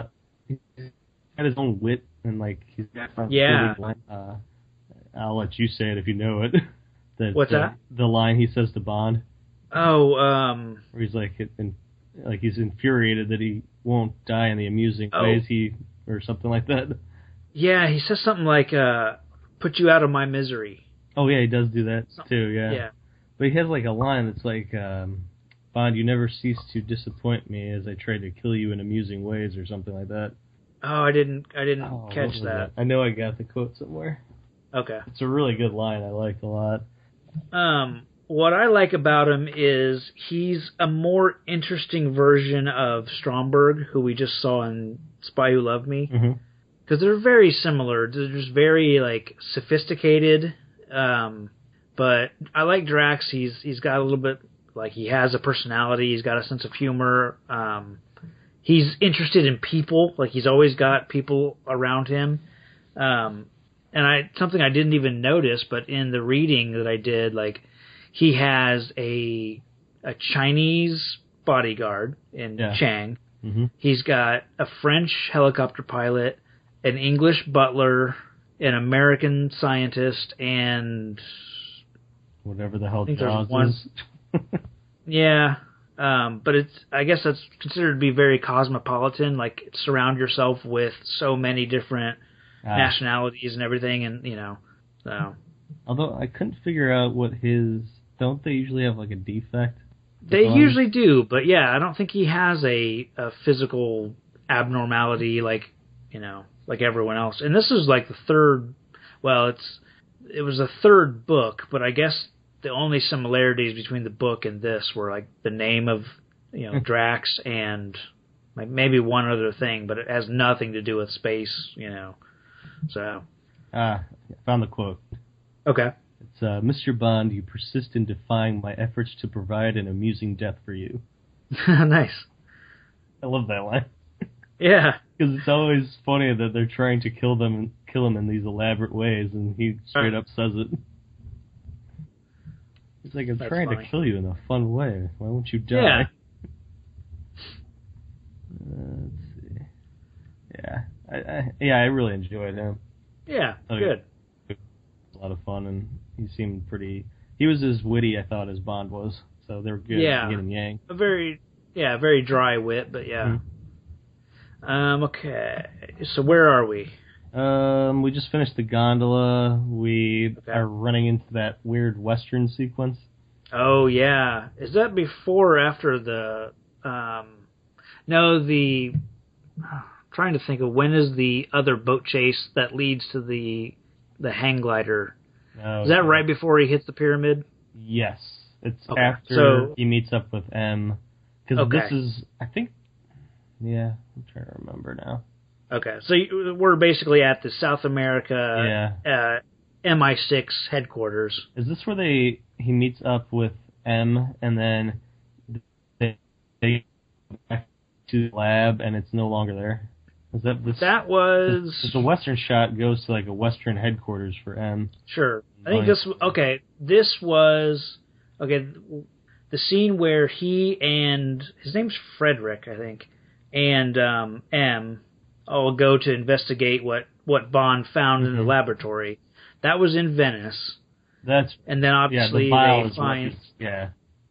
he's got his own wit, and like he's got I'll let you say it if you know it. What's that? The line he says to Bond. Oh, where he's like he's infuriated that he won't die in the amusing ways or something like that. Yeah, he says something like, "Put you out of my misery." Oh yeah, he does do that too. Yeah. Yeah. But he has like a line that's like, "Bond, you never cease to disappoint me as I try to kill you in amusing ways," or something like that. Oh, I didn't catch that. I know I got the quote somewhere. Okay. It's a really good line. I liked a lot. What I like about him is he's a more interesting version of Stromberg, who we just saw in Spy Who Loved Me. Because they're very similar. They're just very, sophisticated. But I like Drax. He's got a little bit, he has a personality. He's got a sense of humor. He's interested in people. He's always got people around him. And something I didn't even notice, but in the reading that I did, he has a Chinese bodyguard in Chang. Mm-hmm. He's got a French helicopter pilot, an English butler, an American scientist, and whatever the hell Jaws is. Yeah. But I guess that's considered to be very cosmopolitan. Surround yourself with so many different nationalities and everything, and so. Although I couldn't figure out what don't they usually have a defect? They usually do, but I don't think he has a physical abnormality like everyone else. And this is the third. well, it was a third book, but I guess the only similarities between the book and this were like the name of, Drax and like maybe one other thing, but it has nothing to do with space, So. I found the quote. Okay. It's, Mr. Bond, you persist in defying my efforts to provide an amusing death for you. Nice. I love that line. Yeah. Because it's always funny that they're trying to kill him in these elaborate ways, and he straight up says it. He's like, I'm trying to kill you in a fun way. Why won't you die? Yeah. Let's see. Yeah, I really enjoyed him. Yeah, good. It was a lot of fun, and he seemed pretty... He was as witty, I thought, as Bond was. So they were good at yin and yang. A very dry wit, but yeah. Mm-hmm. Okay, so where are we? We just finished the gondola. We are running into that weird Western sequence. Oh, yeah. Is that before or after the... trying to think of when is the other boat chase that leads to the hang glider. Is that right before he hits the pyramid? Yes. It's after he meets up with M. Because this is, I think... Yeah, I'm trying to remember now. Okay, so we're basically at the South America MI6 headquarters. Is this where he meets up with M and then they go back to the lab and it's no longer there? Is that this? That was... The Western shot goes to like a Western headquarters for M. Sure. I think this... Okay, this was... Okay, the scene where he and... His name's Frederick, I think. And M all go to investigate what Bond found in the laboratory. That was in Venice. And then obviously they find...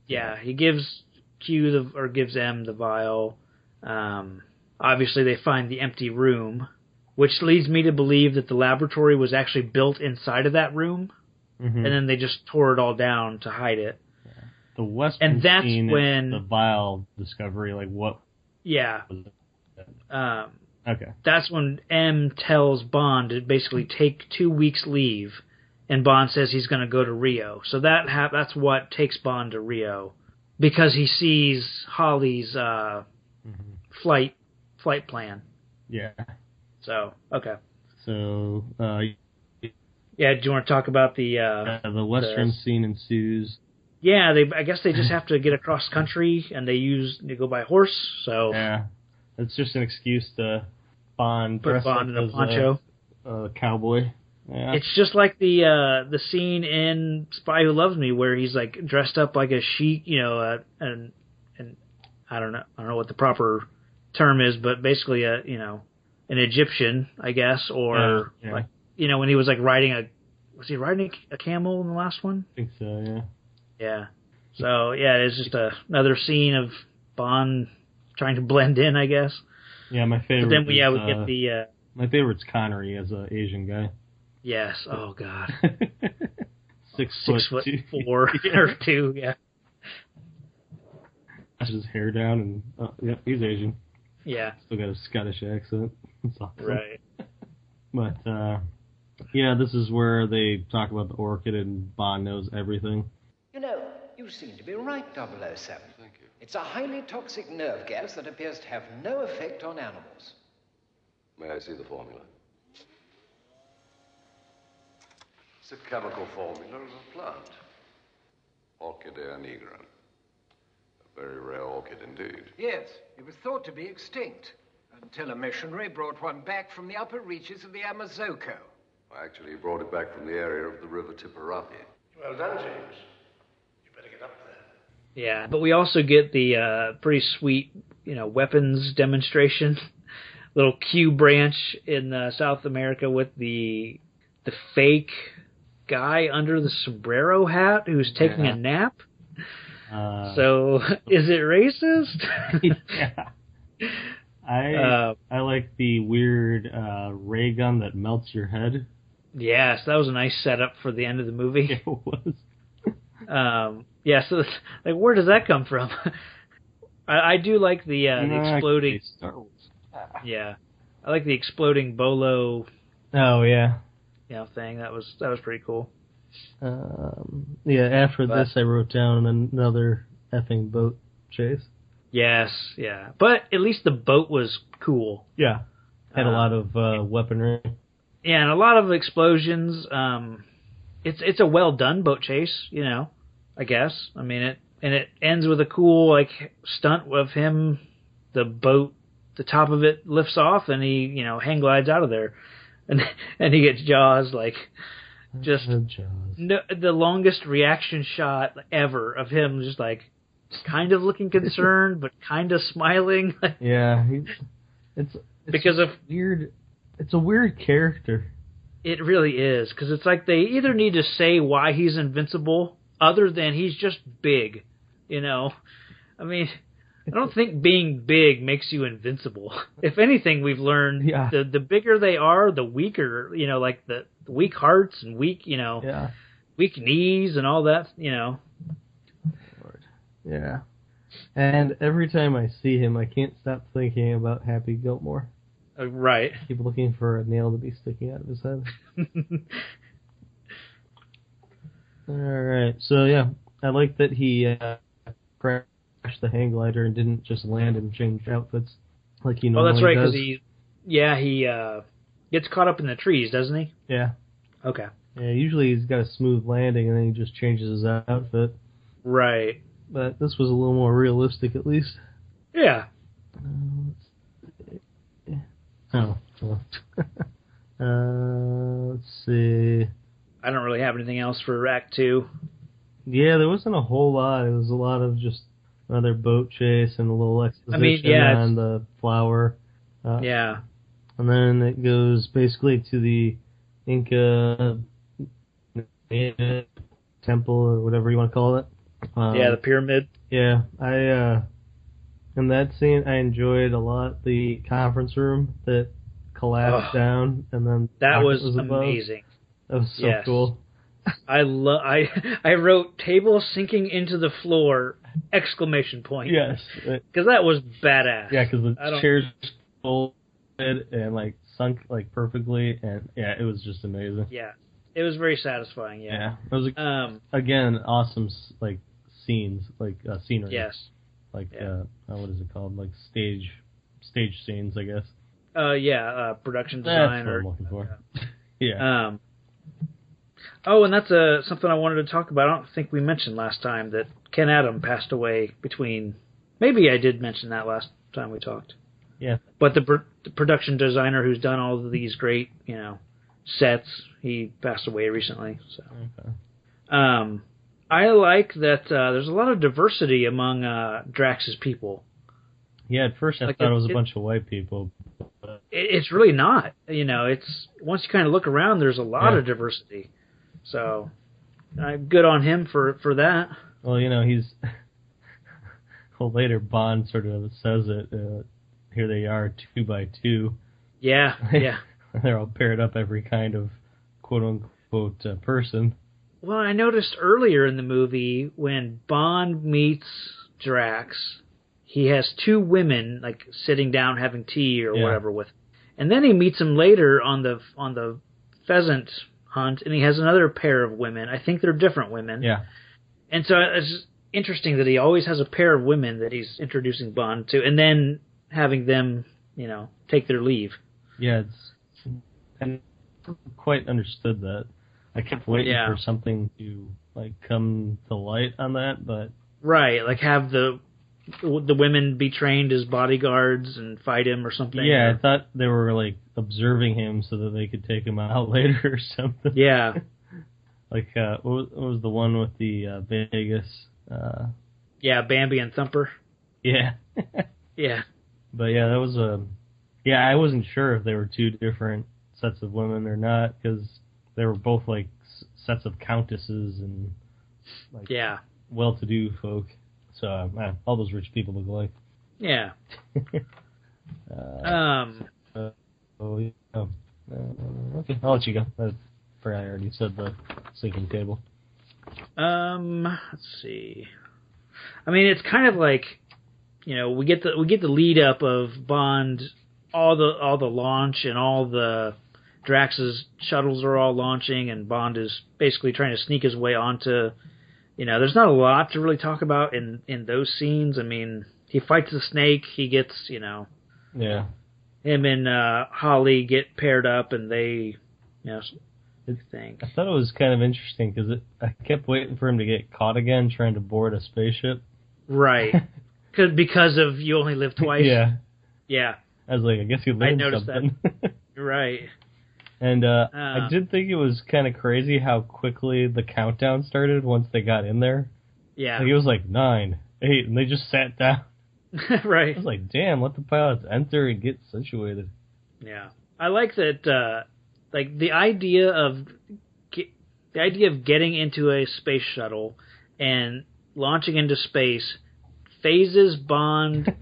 Yeah, he gives gives M the vial. Obviously they find the empty room, which leads me to believe that the laboratory was actually built inside of that room, and then they just tore it all down to hide it. Yeah. The Western scene is the vial discovery, like what... Yeah. Okay. That's when M tells Bond to basically take 2 weeks leave, and Bond says he's going to go to Rio. So that's what takes Bond to Rio, because he sees Holly's flight plan. Yeah. So, okay. So, do you want to talk about the Western scene ensues? Yeah, I guess they just have to get across country, and they go by horse. So yeah, it's just an excuse to Bond put Bond in a poncho, a cowboy. Yeah. It's just like the scene in Spy Who Loves Me where he's like dressed up like a sheik, and I don't know what the proper term is, but basically an Egyptian, I guess, or like when he was like was he riding a camel in the last one? I think so, yeah. Yeah. So, it's just another scene of Bond trying to blend in, I guess. Yeah, my favorite. But then we get the... my favorite's Connery as an Asian guy. Yes. Oh, God. 6 foot 4 or 2, yeah. Has his hair down and... he's Asian. Yeah. Still got a Scottish accent. That's awesome. Right. But, this is where they talk about the orchid and Bond knows everything. You seem to be right, 007. Thank you. It's a highly toxic nerve gas that appears to have no effect on animals. May I see the formula? It's a chemical formula of a plant. Orchidea nigrum. A very rare orchid indeed. Yes, it was thought to be extinct until a missionary brought one back from the upper reaches of the Amazoko. Actually, he brought it back from the area of the river Tipperary. Well done, James. Get up there. Yeah, but we also get the pretty sweet, weapons demonstration. Little Q branch in South America with the fake guy under the sombrero hat who's taking a nap. So, is it racist? Yeah. I like the weird ray gun that melts your head. Yes, that was a nice setup for the end of the movie. It was. So like, where does that come from? I do like the exploding. Star Wars. Yeah, I like the exploding bolo. Oh yeah. thing. That was pretty cool. After this, I wrote down another effing boat chase. Yes, yeah. But at least the boat was cool. Yeah. Had a lot of weaponry. Yeah, and a lot of explosions. It's a well done boat chase, I guess. I mean, it ends with a cool stunt of him. The boat, the top of it lifts off, and he hang glides out of there, and he gets Jaws just the longest reaction shot ever of him, just kind of looking concerned but kind of smiling. Yeah, it's because of weird. It's a weird character. It really is, because it's they either need to say why he's invincible, other than he's just big. I mean, I don't think being big makes you invincible. If anything, we've learned the bigger they are, the weaker. The weak hearts and weak, weak knees and all that. Yeah. And every time I see him, I can't stop thinking about Happy Gilmore. Right. I keep looking for a nail to be sticking out of his head. Alright, so yeah, I like that he crashed the hang glider and didn't just land and change outfits like he normally does. Oh, that's right, because he gets caught up in the trees, doesn't he? Yeah. Okay. Yeah, usually he's got a smooth landing and then he just changes his outfit. Right. But this was a little more realistic, at least. Yeah. Let's see. I don't really have anything else for Act 2. Yeah, there wasn't a whole lot. It was a lot of just another boat chase and a little exposition on the flower. Yeah. And then it goes basically to the Inca temple or whatever you want to call it. The pyramid. Yeah, in that scene I enjoyed a lot the conference room that collapsed down and then that was above. amazing. That was so cool. I wrote table sinking into the floor ! Yes, because that was badass. Yeah, because the chairs folded and sunk perfectly, and yeah, it was just amazing. Yeah, it was very satisfying. Yeah, it was again awesome scenes scenery. Yes. What is it called? Stage scenes, I guess. Production design. That's what I'm looking for. Yeah. And that's something I wanted to talk about. I don't think we mentioned last time that Ken Adam passed away between... Maybe I did mention that last time we talked. Yeah. But the production designer who's done all of these great, sets, he passed away recently. So. Okay. I like that there's a lot of diversity among Drax's people. Yeah, at first I thought it was a bunch of white people. But... It's really not. It's once you kind of look around, there's a lot of diversity. So, good on him for that. Well, he's... well, later Bond sort of says it. Here they are, 2 by 2. Yeah, yeah. They're all paired up every kind of quote-unquote person. Well, I noticed earlier in the movie when Bond meets Drax, he has 2 women sitting down having tea or whatever with him. And then he meets him later on the pheasant hunt, and he has another pair of women. I think they're different women. Yeah. And so it's interesting that he always has a pair of women that he's introducing Bond to, and then having them, take their leave. Yeah, I never quite understood that. I kept waiting for something to come to light on that, but right, have the women be trained as bodyguards and fight him or something. Yeah, I thought they were observing him so that they could take him out later or something. Yeah. What was the one with the Vegas? Bambi and Thumper. Yeah. Yeah. But yeah, that was I wasn't sure if they were 2 different sets of women or not, because they were both sets of countesses and well-to-do folk. So all those rich people look alike. Yeah. Okay, I'll let you go. I already said the sinking table. Let's see. I mean, it's kind of we get the lead up of Bond, all the launch and all the Drax's shuttles are all launching, and Bond is basically trying to sneak his way onto. There's not a lot to really talk about in those scenes. I mean, he fights the snake. He gets, Yeah. Him and Holly get paired up, and they, think. I thought it was kind of interesting because I kept waiting for him to get caught again trying to board a spaceship. Right. Because of You Only Live Twice. Yeah. Yeah. I was like, I guess you learned something. That. You're right. And I did think it was kind of crazy how quickly the countdown started once they got in there. Yeah. Like, it was like 9, 8, and they just sat down. Right. I was like, damn, let the pilots enter and get situated. Yeah. I like that, the idea of getting into a space shuttle and launching into space phases Bond,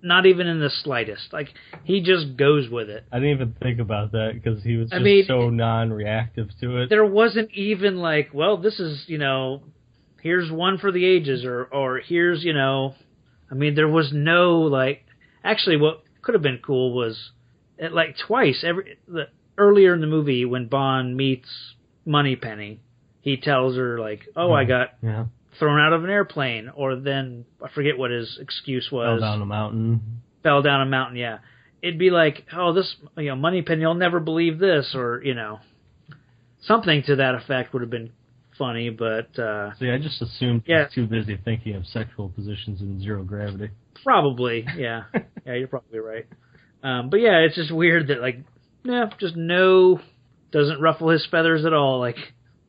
not even in the slightest. Like, he just goes with it. I didn't even think about that because he was so non-reactive to it. There wasn't even this is, here's one for the ages, or here's, there was no, actually what could have been cool was, twice, earlier in the movie when Bond meets Moneypenny, he tells her, I got thrown out of an airplane, or then, I forget what his excuse was. Fell down a mountain, yeah. It'd be this, Moneypenny, you'll never believe this, or, something to that effect would have been funny, but... See, I just assumed he was too busy thinking of sexual positions in Zero Gravity. Probably, yeah. Yeah, you're probably right. But yeah, it's just weird that, doesn't ruffle his feathers at all,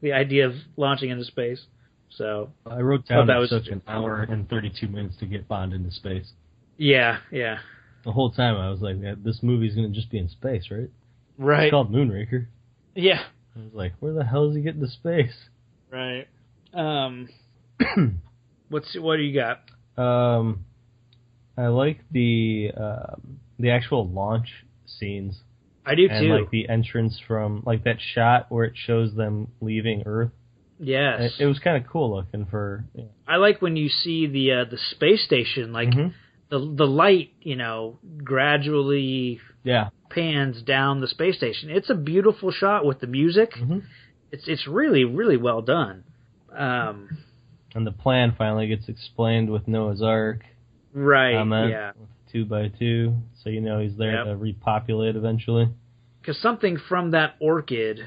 the idea of launching into space. So I wrote down that it took an hour and 32 minutes to get Bond into space. Yeah, yeah. The whole time I was like, this movie's going to just be in space, right? Right. It's called Moonraker. Yeah. I was like, where the hell is he getting to space? Right. What do you got? I like the actual launch scenes. I do too. And the entrance from that shot where it shows them leaving Earth. Yes. It was kind of cool looking for... Yeah. I like when you see the space station, the light, gradually pans down the space station. It's a beautiful shot with the music. Mm-hmm. It's really, really well done. And the plan finally gets explained with Noah's Ark. Right, yeah. With 2x2, so he's there to repopulate eventually. Because something from that orchid...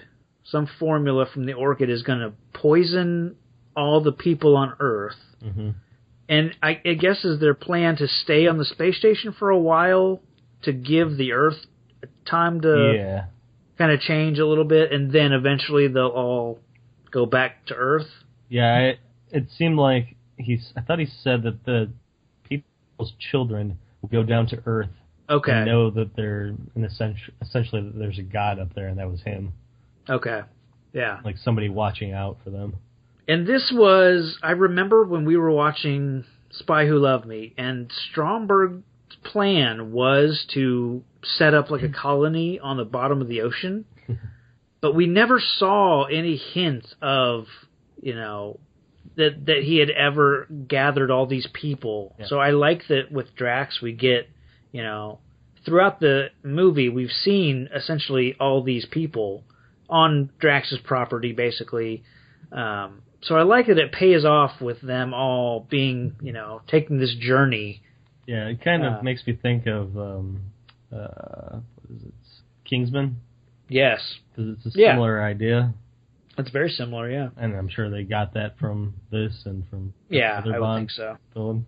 Some formula from the orchid is going to poison all the people on Earth. Mm-hmm. And I guess is their plan to stay on the space station for a while to give the Earth time to kind of change a little bit, and then eventually they'll all go back to Earth? Yeah, it seemed like I thought he said that the people's children will go down to Earth and know that they're essentially that there's a god up there, and that was him. Okay, yeah. Like somebody watching out for them. And this was, I remember when we were watching Spy Who Loved Me, and Stromberg's plan was to set up a colony on the bottom of the ocean, but we never saw any hint of, that he had ever gathered all these people. Yeah. So I like that with Drax we get, throughout the movie we've seen essentially all these people on Drax's property, basically. So I like that it pays off with them all being, taking this journey. Yeah, it kind of makes me think of, what is it, Kingsman? Yes. Because it's a similar idea. It's very similar, yeah. And I'm sure they got that from this and from other Bond would think so. Film.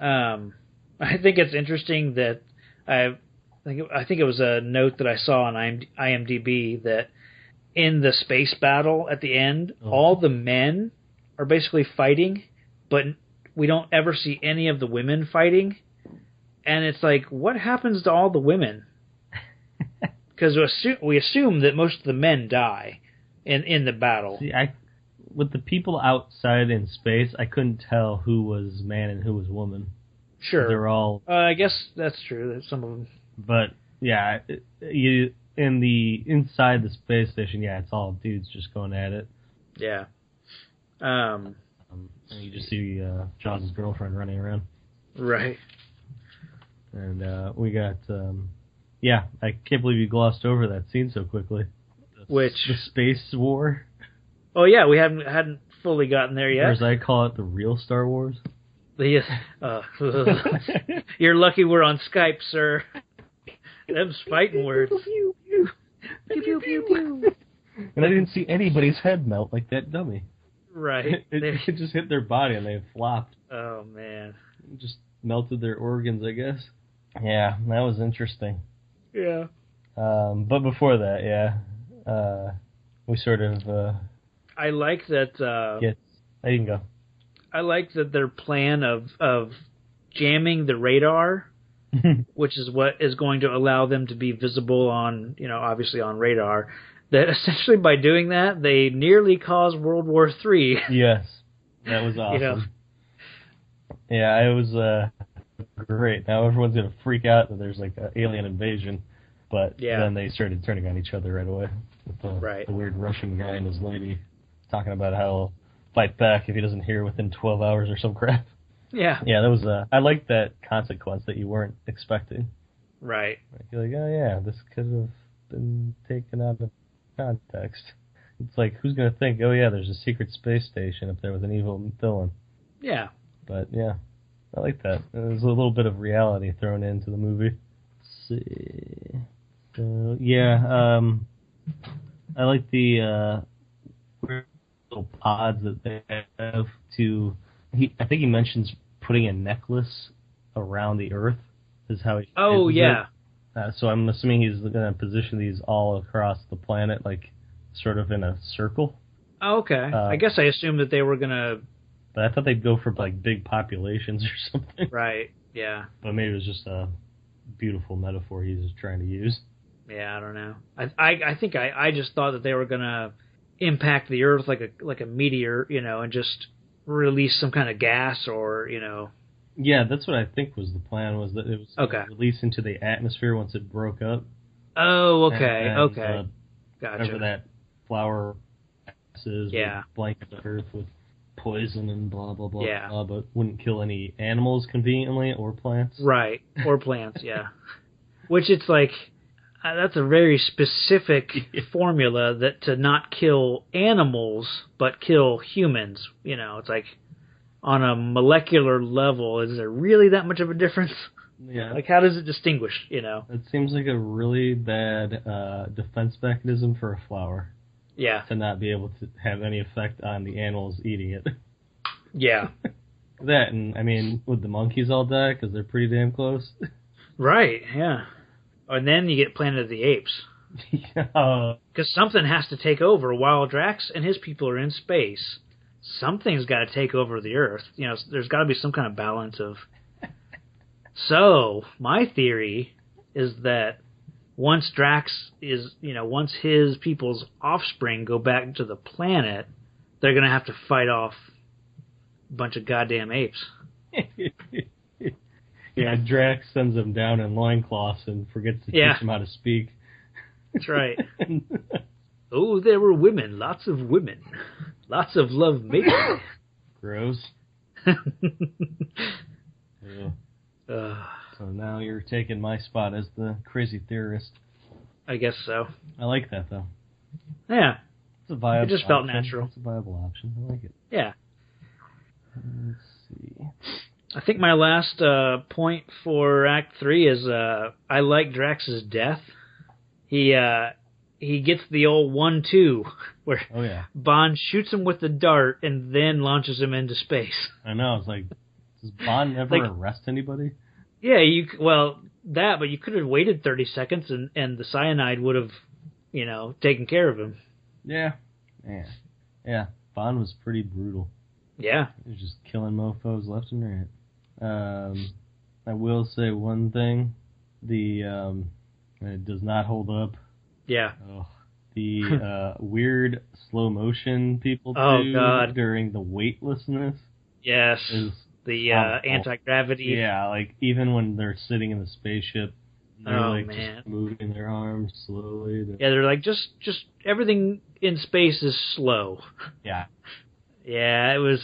I think it's interesting that I think it was a note that I saw on IMDb that in the space battle at the end, all the men are basically fighting, but we don't ever see any of the women fighting. And it's what happens to all the women? Because we assume that most of the men die in the battle. See, with the people outside in space, I couldn't tell who was man and who was woman. Sure. They're all... I guess that's true. That some of them... But yeah, inside the space station, it's all dudes just going at it. Yeah. And you just see Jaws' girlfriend running around. Right. And we got Yeah, I can't believe you glossed over that scene so quickly. The space war? Oh yeah, we hadn't fully gotten there yet. Or as I call it, the real Star Wars. You're lucky we're on Skype, sir. Them's fighting words. Pew, pew, pew, pew, pew, pew. And I didn't see anybody's head melt like that dummy. Right. It just hit their body and they flopped. Oh, man. It just melted their organs, I guess. Yeah, that was interesting. Yeah. But before that, we sort of... I like that... I can go. I like that their plan of jamming the radar, which is what is going to allow them to be visible on, obviously on radar, that essentially by doing that, they nearly caused World War III. Yes. That was awesome. Yeah, it was great. Now everyone's going to freak out that there's like an alien invasion, but then they started turning on each other right away. With the weird Russian guy and his lady talking about how he'll fight back if he doesn't hear within 12 hours or some crap. Yeah. Yeah, that was I liked that consequence that you weren't expecting. Right. Like, you're like, oh yeah, this could have been taken out of context. It's like, who's going to think, oh yeah, there's a secret space station if there was an evil villain? Yeah. But yeah, I like that. There's a little bit of reality thrown into the movie. Let's see. I like the little pods that they have to... I think he mentions putting a necklace around the Earth is how he... Oh, yeah. So I'm assuming he's going to position these all across the planet, like, sort of in a circle. Oh, okay. I guess I assumed that they were going to... But I thought they'd go for, like, big populations or something. Right, yeah. But maybe it was just a beautiful metaphor he was trying to use. Yeah, I don't know. I think I just thought that they were going to impact the Earth like a meteor, and just release some kind of gas or, Yeah, that's what I think was the plan, was that it was released into the atmosphere once it broke up. Oh, okay, okay. Gotcha. Whatever that flower is, blanket the Earth with poison and blah, blah, blah, blah, but wouldn't kill any animals conveniently or plants. Right, or plants, yeah. Which it's like... that's a very specific formula that to not kill animals, but kill humans. It's like on a molecular level, is there really that much of a difference? Yeah. Like, how does it distinguish, It seems like a really bad defense mechanism for a flower. Yeah. To not be able to have any effect on the animals eating it. Yeah. That, and, I mean, would the monkeys all die? Because they're pretty damn close. Right, yeah. And then you get Planet of the Apes. Because something has to take over while Drax and his people are in space. Something's got to take over the Earth. There's got to be some kind of balance of... So, my theory is that once Drax is, once his people's offspring go back to the planet, they're going to have to fight off a bunch of goddamn apes. Yeah, Drax sends them down in loincloths and forgets to teach them how to speak. That's right. Oh, there were women. Lots of women. Lots of love making. Gross. So now you're taking my spot as the crazy theorist. I guess so. I like that, though. Yeah. It's a viable option. It just felt natural. It's a viable option. I like it. Yeah. Let's see. I think my last point for Act 3 is I like Drax's death. He gets the old 1-2 where Bond shoots him with the dart and then launches him into space. I know. It's like, does Bond ever arrest anybody? Yeah, but you could have waited 30 seconds and the cyanide would have, taken care of him. Yeah. Bond was pretty brutal. Yeah. He was just killing mofos left and right. I will say one thing. It does not hold up. Yeah. The weird slow motion people do during the weightlessness. Yes. The anti-gravity. Yeah, like even when they're sitting in the spaceship, they're just moving their arms slowly. They're like, just everything in space is slow. Yeah. Yeah, it was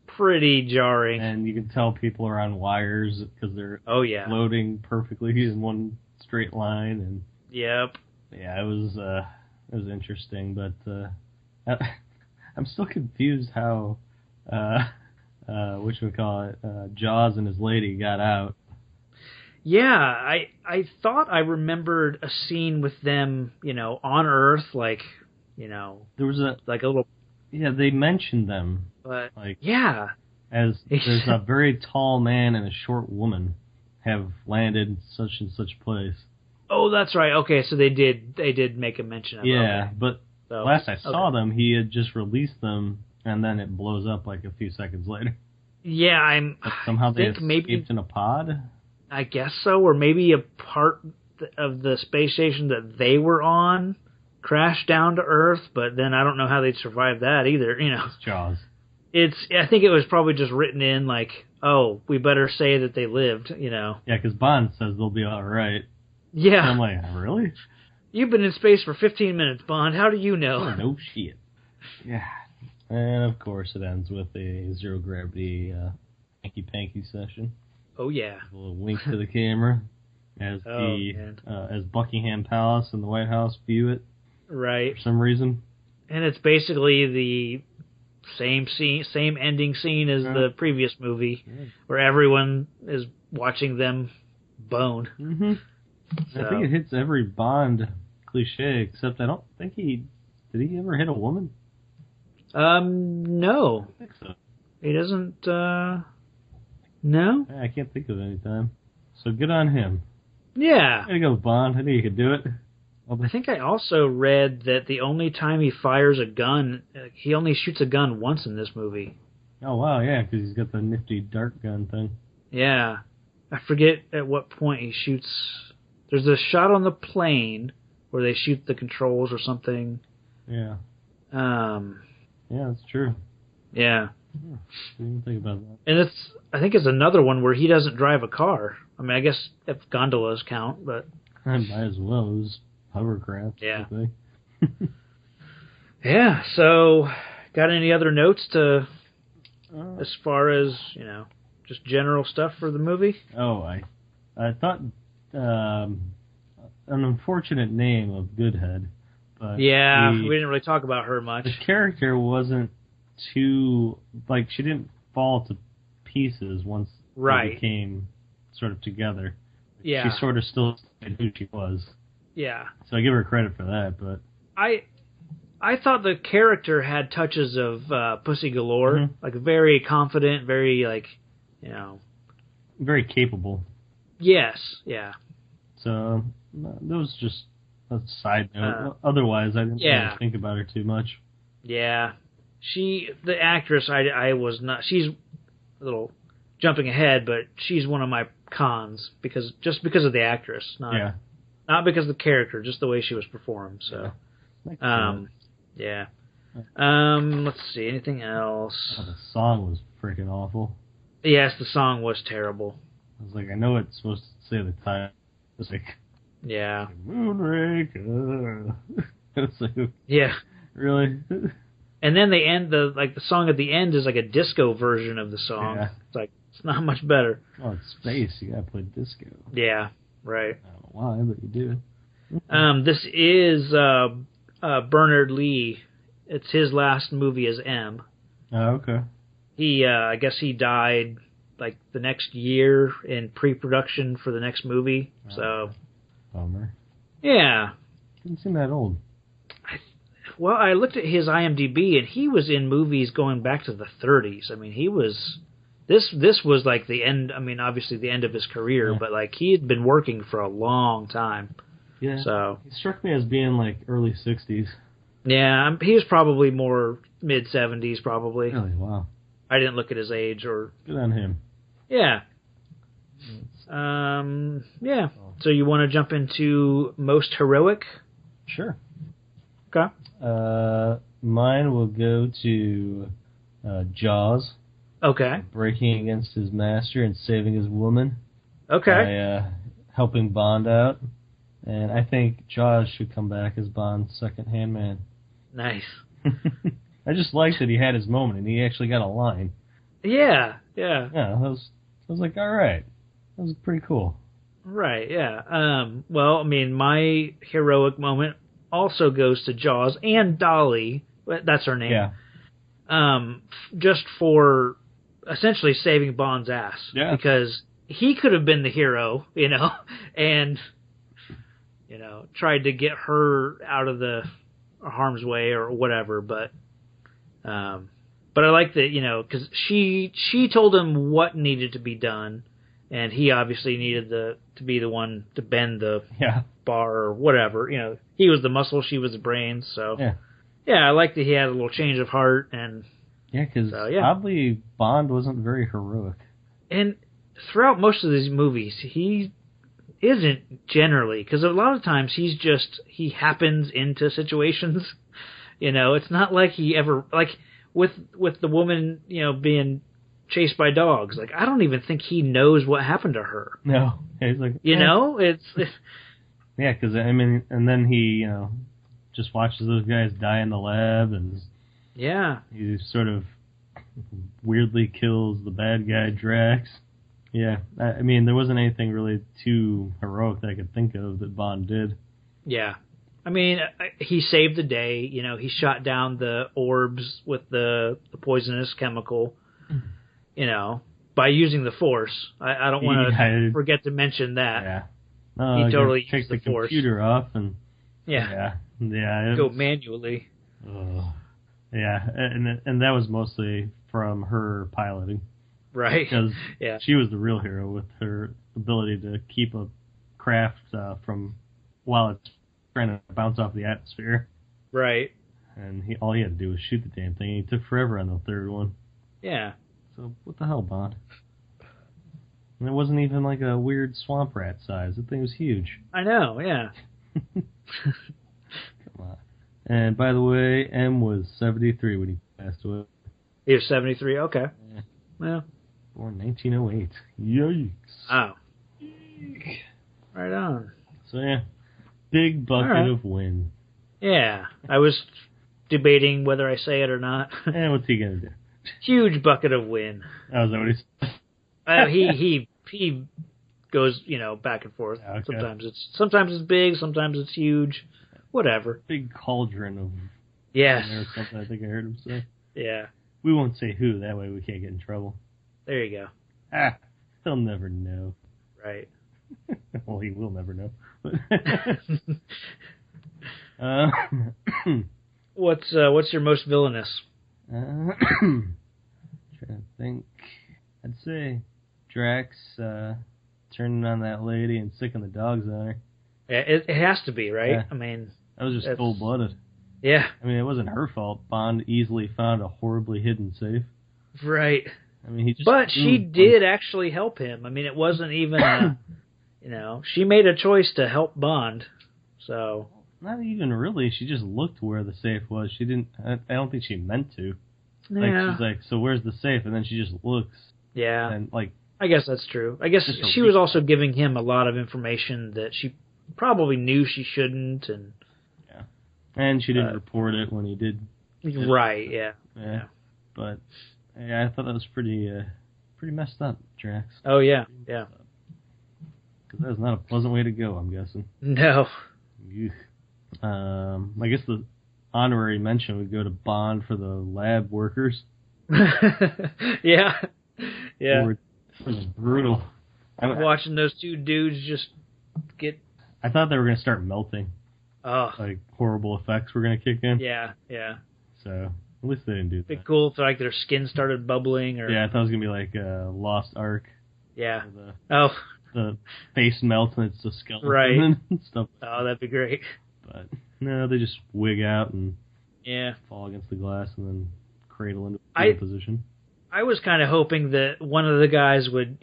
pretty jarring. And you can tell people are on wires because they're floating perfectly in one straight line, and Yep. yeah, it was interesting, but I'm still confused how Jaws and his lady got out. Yeah, I thought I remembered a scene with them, on Earth, like, There was a little. Yeah, they mentioned them, But like yeah, as there's a very tall man and a short woman have landed in such and such place. Oh, that's right. Okay, so they did make a mention of it. Yeah, Okay. but So, last I saw them, he had just released them, and then it blows up like a few seconds later. Yeah, But somehow they think escaped maybe in a pod. I guess so, or maybe a part of the space station that they were on crashed down to Earth, but then I don't know how they'd survive that either. It's Jaws. I think it was probably just written in like, oh, we better say that they lived. Yeah, because Bond says they'll be all right. Yeah. And I'm like, really? You've been in space for 15 minutes, Bond. How do you know? Oh, no shit. Yeah. And of course, it ends with a zero gravity hanky-panky session. Oh yeah. A little wink to the camera as as Buckingham Palace and the White House view it. Right. For some reason. And it's basically the same ending scene as the previous movie, where everyone is watching them bone. Mm-hmm. So. I think it hits every Bond cliche, except I don't think did he ever hit a woman? No. I think so. He doesn't, no? I can't think of any time. So good on him. Yeah. There you go, Bond. I knew you could do it. I think I also read that the only time he fires a gun, he only shoots a gun once in this movie. Oh, wow, yeah, because he's got the nifty dart gun thing. Yeah. I forget at what point he shoots. There's a shot on the plane where they shoot the controls or something. Yeah. Yeah, that's true. Yeah. I didn't think about that. And I think it's another one where he doesn't drive a car. I mean, I guess if gondolas count, but... I might as well. It was hovercraft. Yeah. I think. Yeah, so got any other notes as far as, just general stuff for the movie? Oh, I thought an unfortunate name of Goodhead. But yeah, we didn't really talk about her much. The character wasn't too, she didn't fall to pieces once they became sort of together. Yeah. She sort of still said who she was. Yeah. So I give her credit for that, but... I thought the character had touches of Pussy Galore, like very confident, very very capable. Yes, yeah. So that was just a side note. Otherwise, I didn't really think about her too much. Yeah. The actress, I was not, she's a little jumping ahead, but she's one of my cons, because of the actress, not because of the character, just the way she was performed, so. Yeah. Let's see, anything else? Oh, the song was freaking awful. Yes, the song was terrible. I was like, I know it's supposed to say the title. It's like, yeah, Moonraker. It's like, yeah, really? And then they end the song at the end is like a disco version of the song. Yeah. It's like it's not much better. Oh, it's space. You gotta play disco. Yeah, right. I don't know why, but you do. This is Bernard Lee. It's his last movie as M. Oh, okay. He, I guess he died like the next year in pre-production for the next movie. So, bummer. Yeah. Didn't seem that old. Well, I looked at his IMDb, and he was in movies going back to the 30s. I mean, he was... This was like the end... I mean, obviously the end of his career, but like he had been working for a long time. Yeah. So he struck me as being like early 60s. Yeah, he was probably more mid-70s, probably. Really? Wow. I didn't look at his age or... Good on him. Yeah. Yeah. So you want to jump into most heroic? Sure. Okay. Mine will go to Jaws. Okay. Breaking against his master and saving his woman. Okay. By helping Bond out. And I think Jaws should come back as Bond's second-hand man. Nice. I just liked that he had his moment and he actually got a line. Yeah. Yeah, I was like, all right. That was pretty cool. Right, yeah. Well, I mean, my heroic moment also goes to Jaws and Dolly. That's her name. Yeah. Just for essentially saving Bond's ass. Yeah. Because he could have been the hero, and, tried to get her out of the harm's way or whatever, but I like that, because she told him what needed to be done, and he obviously needed to be the one to bend the bar or whatever. He was the muscle, she was the brains. So I like that he had a little change of heart, and because oddly Bond wasn't very heroic. And throughout most of these movies, he isn't generally, because a lot of times he happens into situations. It's not like he ever, like with the woman, being chased by dogs. Like, I don't even think he knows what happened to her. No, he's like, it's yeah, because I mean, and then he, just watches those guys die in the lab, and he sort of weirdly kills the bad guy Drax. Yeah, I mean, there wasn't anything really too heroic that I could think of that Bond did. Yeah. I mean, he saved the day. He shot down the orbs with the poisonous chemical, by using the Force. I don't want to forget to mention that. Yeah. No, he totally take used the Force. computer off and... Yeah. Go manually. Yeah, and that was mostly from her piloting. Right. Because she was the real hero with her ability to keep a craft from while it's trying to bounce off the atmosphere. Right. And all he had to do was shoot the damn thing. He took forever on the third one. Yeah. So what the hell, Bond? And it wasn't even like a weird swamp rat size. The thing was huge. I know, yeah. Come on. And by the way, M was 73 when he passed away. He was 73? Okay. Yeah. Well. Born 1908. Yikes. Oh. Right on. So yeah, big bucket of win. Yeah, I was debating whether I say it or not. What's he gonna do? Huge bucket of win. Oh, is that what he said? He goes, back and forth. Okay. Sometimes it's big, sometimes it's huge. Whatever. Big cauldron of yes. Or something. I think I heard him say. Yeah. We won't say who. That way we can't get in trouble. There you go. He'll never know. Right. Well, he will never know. What's your most villainous? Trying to think. I'd say Drax turning on that lady and sicking the dogs on her. Yeah, it has to be, right? Yeah. I mean, that was just cold-blooded. Yeah. I mean, it wasn't her fault. Bond easily found a horribly hidden safe. Right. I mean, but she did actually help him. I mean, it wasn't even she made a choice to help Bond. So not even really. She just looked where the safe was. She didn't. I don't think she meant to. Yeah. Like, she's like, so where's the safe? And then she just looks. Yeah. And like, I guess that's true. I guess she was also giving him a lot of information that she probably knew she shouldn't, and and she didn't report it when he did. Right. Yeah. But I thought that was pretty messed up, Drax. Oh yeah. Yeah. Because that was not a pleasant way to go, I'm guessing. No. I guess the honorary mention would go to Bond for the lab workers. Yeah. It was brutal. Watching those two dudes just get... I thought they were going to start melting. Oh. Like, horrible effects were going to kick in. Yeah. So, at least they didn't do that. It'd be cool if like their skin started bubbling. Or... Yeah, I thought it was going to be like Lost Ark. Yeah. The face melts and it's a skeleton. Right. And stuff. Oh, that'd be great. But, no, they just wig out and fall against the glass and then cradle into a position. I was kind of hoping that one of the guys would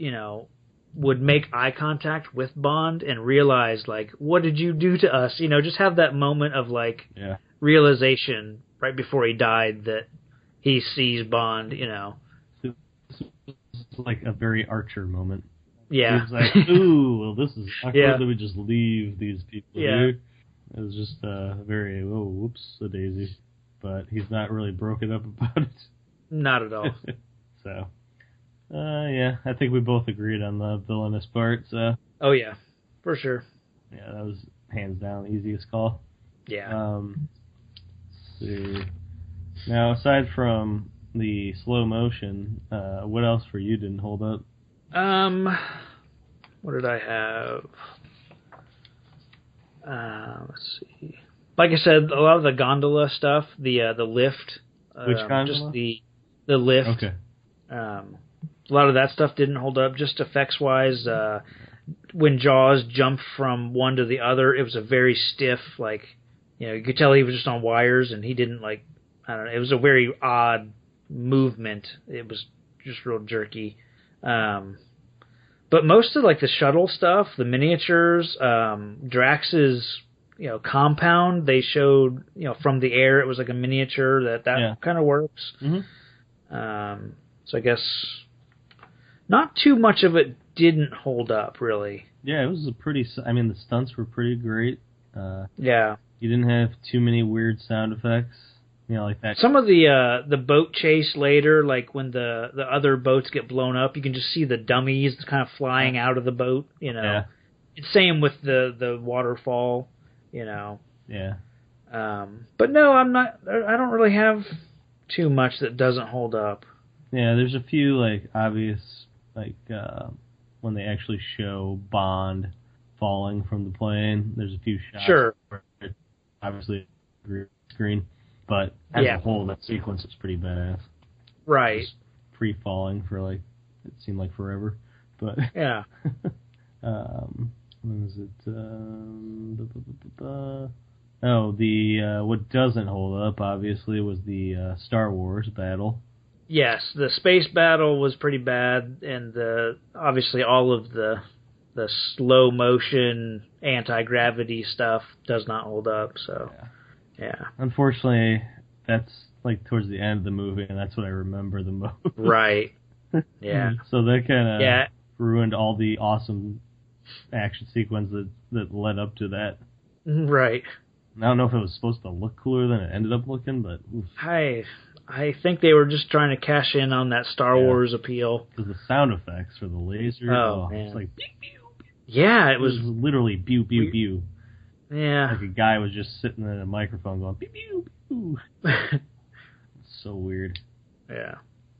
make eye contact with Bond and realize, like, what did you do to us? Just have that moment of, like, realization right before he died that he sees Bond, It's like a very Archer moment. Yeah. He's like, ooh, well, this is awkward that we just leave these people here. It was just very, whoops-a-daisy. But he's not really broken up about it. Not at all. So, I think we both agreed on the villainous part. So. Oh, yeah. For sure. Yeah, that was hands down the easiest call. Yeah. Let's see. Now, aside from the slow motion, what else for you didn't hold up? What did I have? Let's see. Like I said, a lot of the gondola stuff, the lift. Which gondola? Just the lift. Okay. A lot of that stuff didn't hold up, just effects-wise. When Jaws jumped from one to the other, it was a very stiff, you could tell he was just on wires, and he didn't, I don't know, it was a very odd movement. It was just real jerky. But most of, the shuttle stuff, the miniatures, Drax's, compound, they showed, from the air, it was like a miniature that kind of works. Mm-hmm. So I guess not too much of it didn't hold up, really. Yeah, it was the stunts were pretty great. Yeah. You didn't have too many weird sound effects, like that. Some of the boat chase later, like when the other boats get blown up, you can just see the dummies kind of flying out of the boat, Yeah. Same with the waterfall, Yeah. But no, I don't really have too much that doesn't hold up. Yeah, there's a few, obvious, when they actually show Bond falling from the plane, there's a few shots. Sure. Where it's obviously green screen, but as a whole, that sequence is pretty badass. Right. Just free falling for, it seemed like forever. But yeah. When was it? What doesn't hold up, obviously, was the Star Wars battle. Yes, the space battle was pretty bad, and obviously all of the slow motion anti-gravity stuff does not hold up. So, yeah. Unfortunately, that's towards the end of the movie, and that's what I remember the most. Right. Yeah. So that kind of ruined all the awesome action sequence that led up to that. Right. I don't know if it was supposed to look cooler than it ended up looking, but oof. I think they were just trying to cash in on that Star Wars appeal. Because the sound effects for the laser, man. It's like pew, pew, pew. Yeah, it was literally pew, pew, pew. Yeah. Like a guy was just sitting in a microphone going pew, pew, pew. It's so weird. Yeah.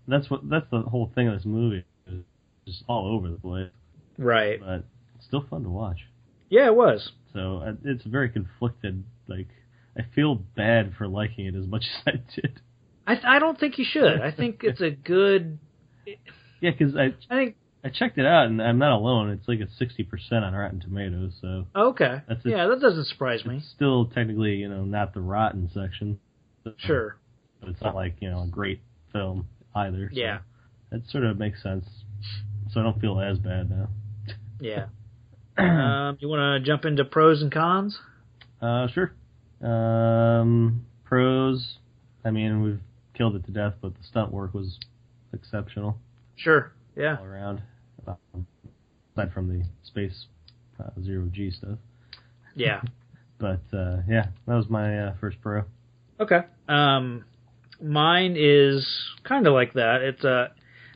That's the whole thing of this movie. It's just all over the place. Right. But it's still fun to watch. Yeah, it was. So it's very conflicted. I feel bad for liking it as much as I did. I don't think you should. I think it's a good... Yeah, because I checked it out, and I'm not alone. It's a 60% on Rotten Tomatoes. So okay. That doesn't surprise me. It's still technically, not the rotten section. Sure. But it's not a great film either. So yeah. That sort of makes sense. So I don't feel as bad now. Yeah. You want to jump into pros and cons? Sure. Pros, we've killed it to death, but the stunt work was exceptional. Sure, yeah. All around. Aside from the space zero-G stuff. Yeah. But, that was my first pro. Okay. Mine is kind of like that. It's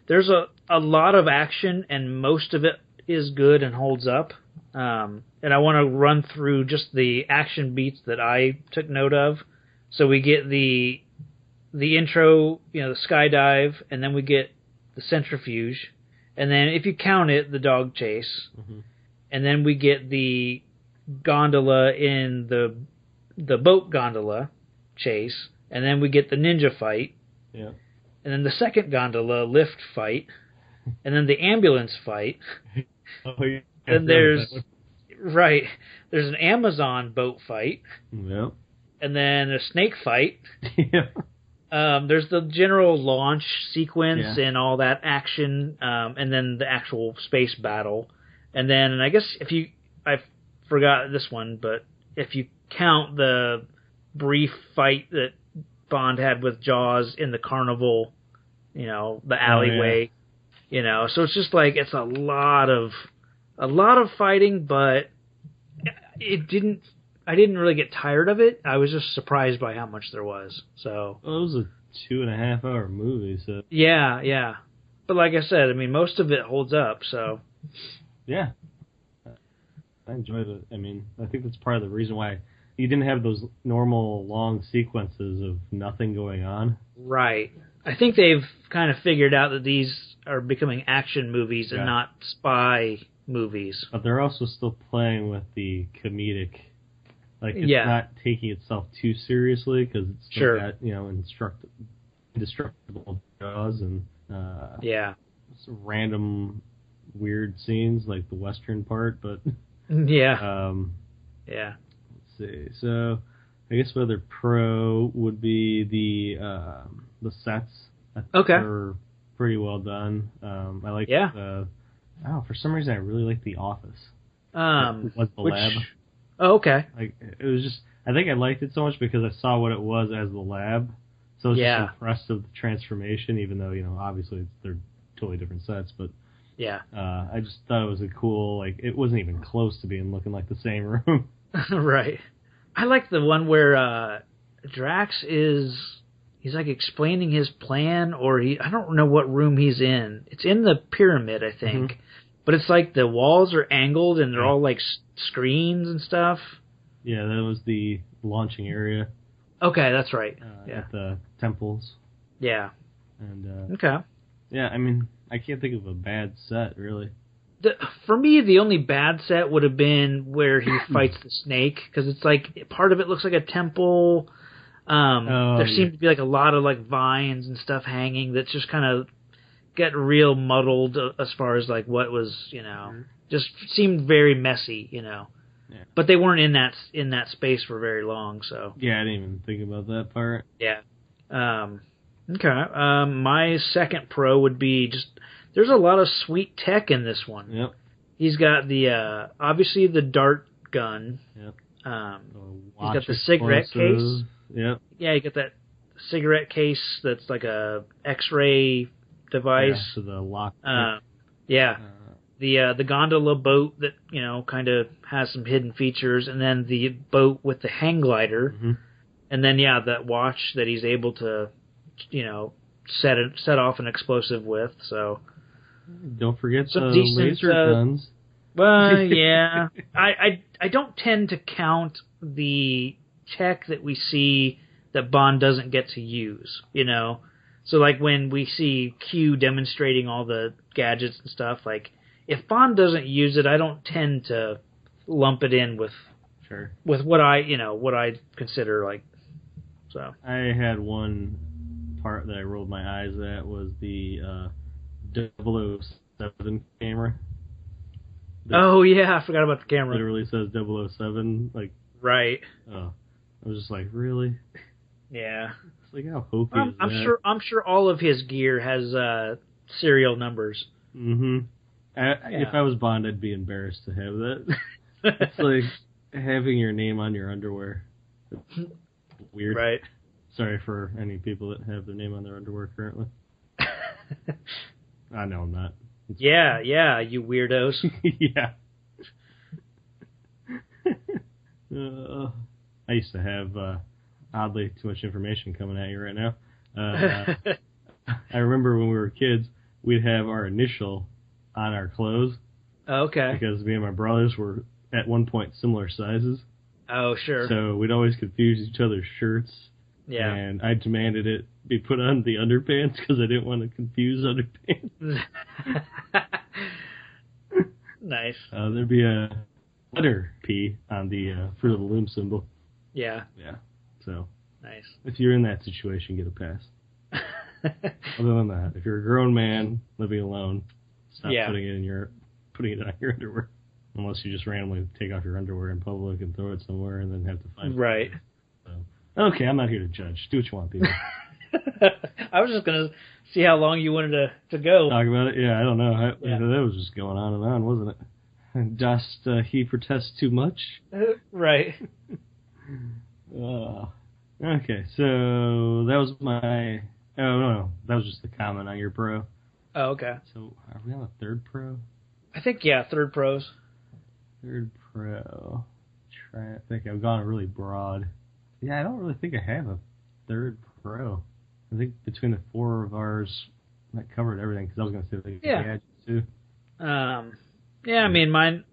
there's a lot of action, and most of it is good and holds up. And I want to run through just the action beats that I took note of. So we get the intro, the skydive, and then we get the centrifuge, and then if you count it, the dog chase, and then we get the gondola in the boat gondola chase, and then we get the ninja fight, and then the second gondola lift fight, and then the ambulance fight. And there's an Amazon boat fight, and then a snake fight. There's the general launch sequence and all that action, and then the actual space battle. And then I guess I forgot this one, but if you count the brief fight that Bond had with Jaws in the carnival, the alleyway, so it's just it's a lot of fighting, but I didn't really get tired of it. I was just surprised by how much there was. So it was a 2.5 hour movie, so yeah. But like I said, most of it holds up. So yeah. I enjoyed it. I mean, I think that's part of the reason why you didn't have those normal long sequences of nothing going on. Right. I think they've kind of figured out that these are becoming action movies and not spy movies. But they're also still playing with the comedic. Like, it's not taking itself too seriously because it's still got, indestructible jaws and some random weird scenes like the western part, but let's see. So I guess my other pro would be the sets. They're pretty well done. I like for some reason I really like The Office. Was the lab. Oh, okay. Like, it was just, I think I liked it so much because I saw what it was as the lab. So I was just impressed with the transformation, even though, obviously they're totally different sets, but I just thought it was a cool, like, it wasn't even close to looking like the same room. Right. I like the one where Drax he's like explaining his plan, or I don't know what room he's in. It's in the pyramid, I think. Mm-hmm. But it's like the walls are angled and they're all like screens and stuff. Yeah, that was the launching area. Okay, that's right. At the temples. Yeah. And okay. Yeah, I mean, I can't think of a bad set, really. For me, the only bad set would have been where he fights the snake, because it's like part of it looks like a temple. There seemed to be like a lot of like vines and stuff hanging that's just kind of get real muddled as far as like what was, just seemed very messy, Yeah. But they weren't in that space for very long, so. Yeah, I didn't even think about that part. Yeah. Okay. My second pro would be just there's a lot of sweet tech in this one. Yep. He's got the obviously the dart gun. Yep. He's got the cigarette case. Yep. Yeah, you got that cigarette case that's like a X-ray device. Yeah, so the lock. The gondola boat that kind of has some hidden features, and then the boat with the hang glider, and then that watch that he's able to set off an explosive with. So don't forget some laser guns. Well, yeah, I don't tend to count the tech that we see that Bond doesn't get to use. So like when we see Q demonstrating all the gadgets and stuff, like if Bond doesn't use it, I don't tend to lump it in with what I consider like. So I had one part that I rolled my eyes at was the 007 camera. Oh yeah, I forgot about the camera. Literally says 007, like right. Oh, I was just like, really? Yeah. It's like how hokey is that? I'm sure all of his gear has serial numbers. Mm-hmm. If I was Bond, I'd be embarrassed to have that. It's like having your name on your underwear. It's weird. Right. Sorry for any people that have their name on their underwear currently. I know I'm not. Yeah, you weirdos. Yeah. I used to have oddly too much information coming at you right now. I remember when we were kids, we'd have our initial on our clothes. Okay. Because me and my brothers were at one point similar sizes. Oh, sure. So we'd always confuse each other's shirts. Yeah. And I demanded it be put on the underpants because I didn't want to confuse underpants. Nice. There'd be a letter P on the Fruit of the Loom symbol. Yeah. Yeah. So. Nice. If you're in that situation, get a pass. Other than that, if you're a grown man living alone, stop putting it on your underwear. Unless you just randomly take off your underwear in public and throw it somewhere and then have to find it. Right. So, okay, I'm not here to judge. Do what you want, people. I was just going to see how long you wanted to go. Talk about it? Yeah, I don't know. That was just going on and on, wasn't it? Dost he protest too much? Right. Okay, so that was my... Oh, no. That was just the comment on your pro. Oh, okay. So, are we on the third pro? I think, third pros. Third pro. I think I've gone really broad. Yeah, I don't really think I have a third pro. I think between the four of ours, that covered everything, because I was going to say the gadgets, too. Yeah, I mean, mine...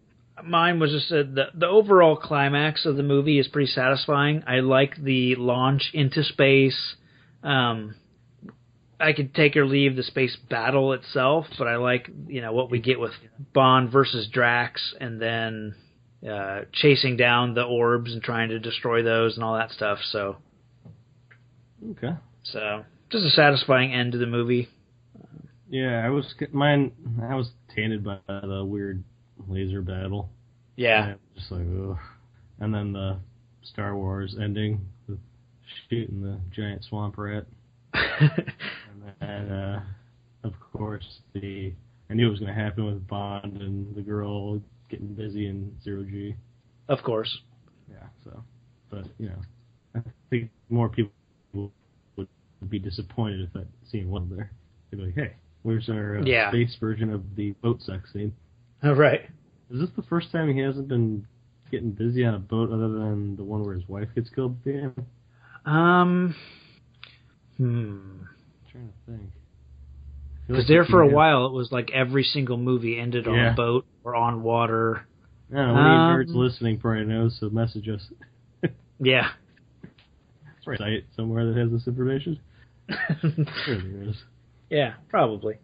Mine was just the overall climax of the movie is pretty satisfying. I like the launch into space. I could take or leave the space battle itself, but I like what we get with Bond versus Drax, and then chasing down the orbs and trying to destroy those and all that stuff. So okay, so just a satisfying end to the movie. Yeah, I was tainted by the weird laser battle. Yeah, just like ugh. And then the Star Wars ending with shooting the giant swamp rat. And of course, I knew it was going to happen with Bond and the girl getting busy in Zero G. Of course. Yeah. So, but I think more people would be disappointed if that scene wasn't there. They'd be like, "Hey, where's our space version of the boat sex scene?" Oh, right. Is this the first time he hasn't been getting busy on a boat other than the one where his wife gets killed at the end? I'm trying to think. Because there for a while, it was like every single movie ended on a boat or on water. Yeah, one of you nerds listening probably knows, so message us. Yeah. It's right site somewhere that has this information. Sure there is. Yeah, probably.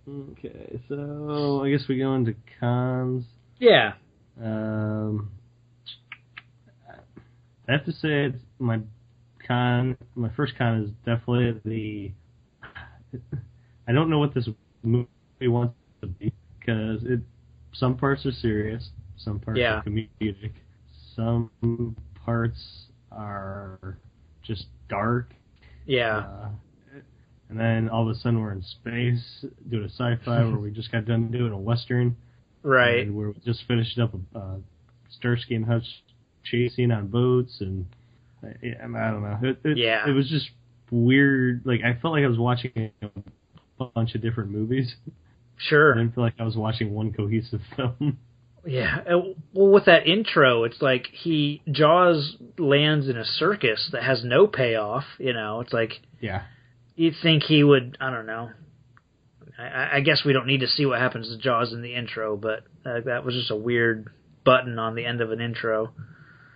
Okay, so I guess we go into cons. Yeah. I have to say my first con is definitely I don't know what this movie wants to be, because some parts are serious, some parts are comedic, some parts are just dark. Yeah. And then all of a sudden we're in space doing a sci-fi where we just got done doing a western. Right. And we're just finishing up a Starsky and Hutch chasing on boats, and I don't know. It was just weird. Like, I felt like I was watching a bunch of different movies. Sure. I didn't feel like I was watching one cohesive film. Yeah. Well, with that intro, it's like Jaws lands in a circus that has no payoff. It's like, yeah, you'd think he would. I don't know. I guess we don't need to see what happens to Jaws in the intro, but that was just a weird button on the end of an intro.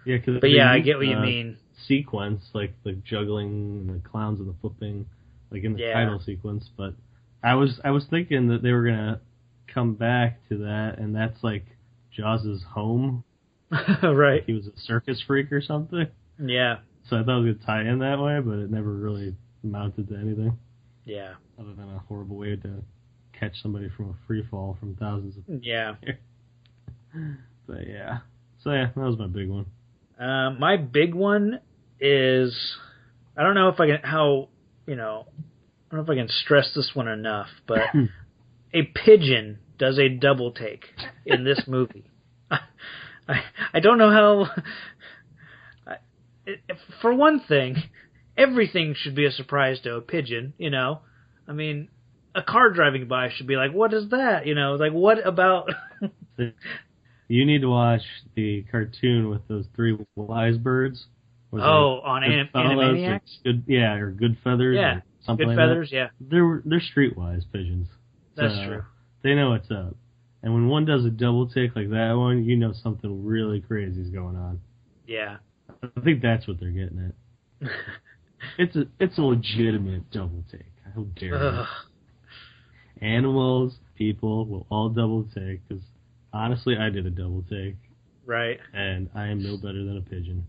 Yeah, but yeah, I get what you mean. Sequence, like the juggling and the clowns and the flipping, like in the title sequence. But I was thinking that they were gonna come back to that, and that's like Jaws' home. Right. Like he was a circus freak or something. Yeah. So I thought it was gonna tie in that way, but it never really amounted to anything. Yeah. Other than a horrible way to catch somebody from a free fall from thousands of Yeah. But yeah. So yeah, that was my big one. My big one is, I don't know if I can stress this one enough, but a pigeon does a double take in this movie. I don't know how. For one thing, everything should be a surprise to a pigeon. I mean, a car driving by should be like, "What is that?" Like, what about? You need to watch the cartoon with those three wise birds. On Animaniacs? Or Good Feathers. Yeah, or something Good like Feathers, that. yeah. They're streetwise pigeons. That's true. They know what's up. And when one does a double take like that one, you know something really crazy is going on. Yeah. I think that's what they're getting at. It's a legitimate double take. How dare you? Animals, people will all double take, because honestly, I did a double take. Right. And I am no better than a pigeon.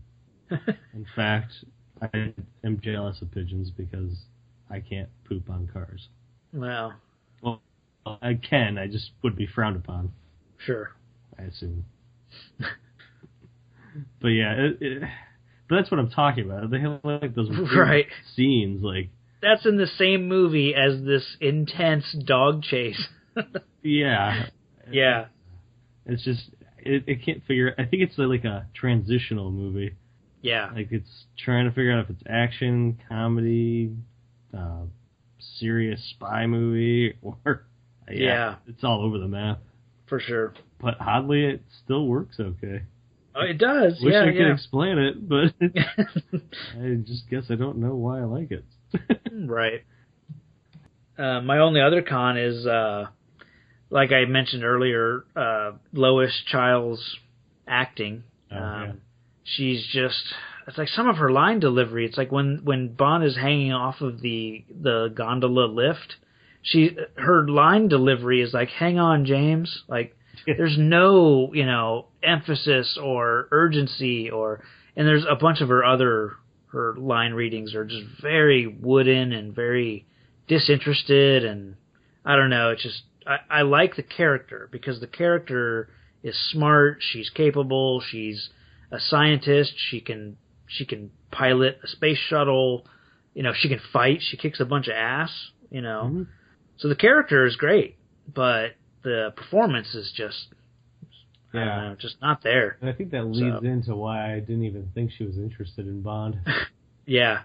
In fact, I am jealous of pigeons because I can't poop on cars. Well, I can. I just would be frowned upon. Sure. I assume. But yeah, but that's what I'm talking about. They have like those weird scenes, like that's in the same movie as this intense dog chase. Yeah. Yeah. It's just it can't figure. I think it's like a transitional movie. Yeah. Like it's trying to figure out if it's action, comedy, serious spy movie, or it's all over the map. For sure. But oddly, it still works okay. Oh, it does. Wish I could explain it, but I just guess I don't know why I like it. Right. My only other con is like I mentioned earlier, Lois Child's acting. She's just, it's like some of her line delivery. It's like when Bond is hanging off of the gondola lift, her line delivery is like, "Hang on, James." Like, there's no, emphasis or urgency and there's a bunch of her line readings are just very wooden and very disinterested, and I don't know, it's just, I like the character because the character is smart, she's capable, she's a scientist, she can pilot a space shuttle, she can fight, she kicks a bunch of ass, Mm-hmm. So the character is great, but the performance is just, I don't know, just not there. And I think that leads into why I didn't even think she was interested in Bond. Yeah,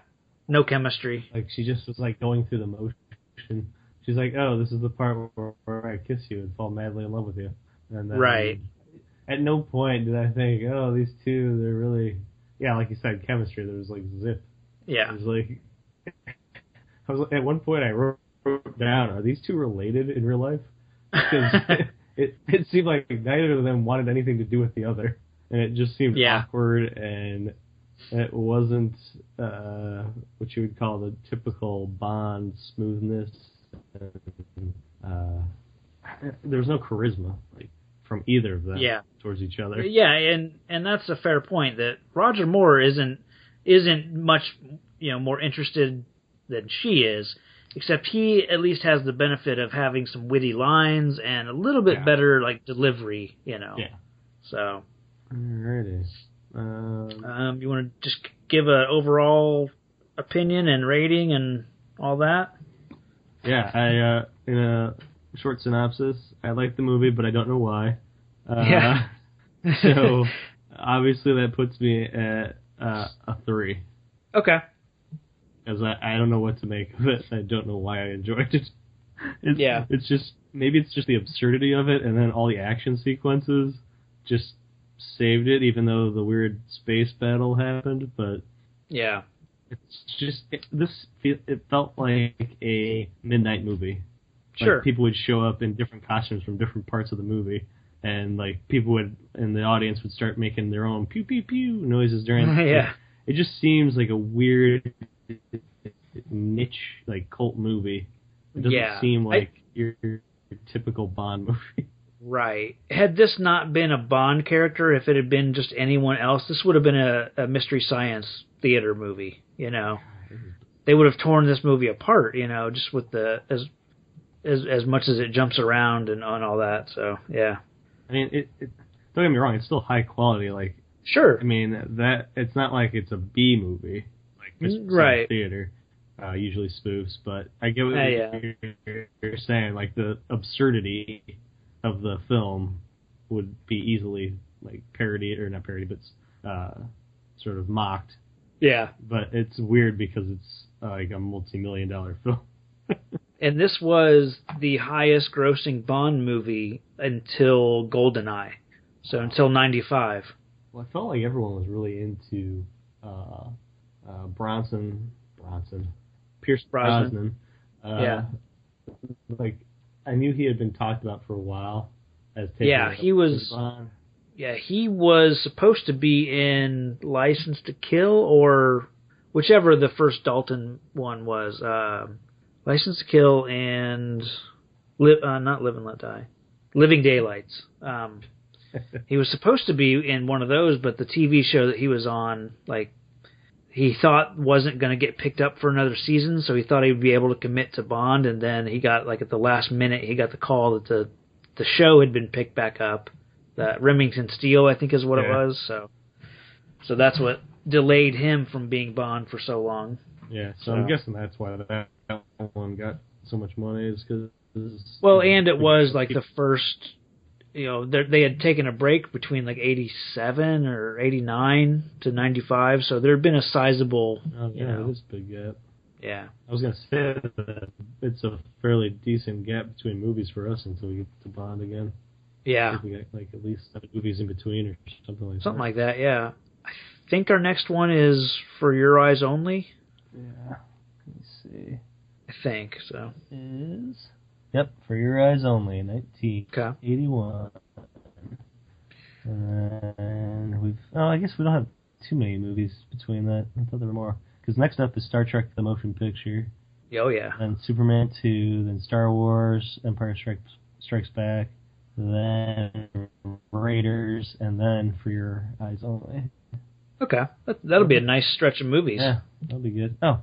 no chemistry. Like, she just was like going through the motion. She's like, "Oh, this is the part where I kiss you and fall madly in love with you." And then, right. At no point did I think, "Oh, these two, they're really," like you said, chemistry. There was like zip. Yeah. It was like, at one point I wrote down, "Are these two related in real life?" Because it seemed like neither of them wanted anything to do with the other, and it just seemed awkward, and it wasn't what you would call the typical Bond smoothness. There was no charisma from either of them towards each other. Yeah, and that's a fair point. That Roger Moore isn't much more interested than she is, except he at least has the benefit of having some witty lines and a little bit better delivery. Yeah. So. Alrighty. You want to just give an overall opinion and rating and all that? Yeah, I in a short synopsis, I like the movie, but I don't know why. So obviously that puts me at a 3. Okay. Because I don't know what to make of it. I don't know why I enjoyed it. It's just, maybe it's just the absurdity of it, and then all the action sequences just saved it, even though the weird space battle happened. But yeah, it's just it felt like a midnight movie. Sure, like people would show up in different costumes from different parts of the movie, and like people would in the audience would start making their own pew pew pew noises during. It just seems like a weird niche cult movie. It doesn't seem like your typical Bond movie. Right. Had this not been a Bond character, if it had been just anyone else, this would have been a Mystery Science Theater movie, They would have torn this movie apart, just with as much as it jumps around and on all that, so, yeah. I mean, don't get me wrong, it's still high quality, Sure. I mean, that it's not like it's a B movie, Mystery Theater. Usually spoofs, but I get what you're saying. Like, the absurdity of the film would be easily parodied, or not parodied, but sort of mocked. Yeah. But it's weird because it's a multi-million-dollar film. And this was the highest grossing Bond movie until GoldenEye. So until 95. Well, I felt like everyone was really into Pierce Brosnan. I knew he had been talked about for a while as taking he was Bond. Yeah, he was supposed to be in License to Kill, or whichever the first Dalton one was. License to Kill and not Live and Let Die. Living Daylights. He was supposed to be in one of those, but the TV show that he was on, he thought wasn't going to get picked up for another season, so he thought he would be able to commit to Bond, and then he got, at the last minute, he got the call that the show had been picked back up. That Remington Steele, I think is what it was, so that's what delayed him from being Bond for so long. Yeah, so I'm guessing that's why that one got so much money, is because... Well, and it was, the first... they had taken a break between 87 or 89 to 95, so there had been a sizable. It is a big gap. Yeah, I was gonna say that it's a fairly decent gap between movies for us until we get to Bond again. Yeah, I think we got at least 7 movies in between or something like that. Something like that. Yeah, I think our next one is For Your Eyes Only. Yeah, let me see. I think so. Is Yep, For Your Eyes Only, 1981. And I guess we don't have too many movies between that. I thought there were more. Because next up is Star Trek: The Motion Picture. Oh yeah. Then Superman 2. Then Star Wars: Empire Strikes Back. Then Raiders, and then For Your Eyes Only. Okay, that'll be a nice stretch of movies. Yeah, that'll be good. Oh,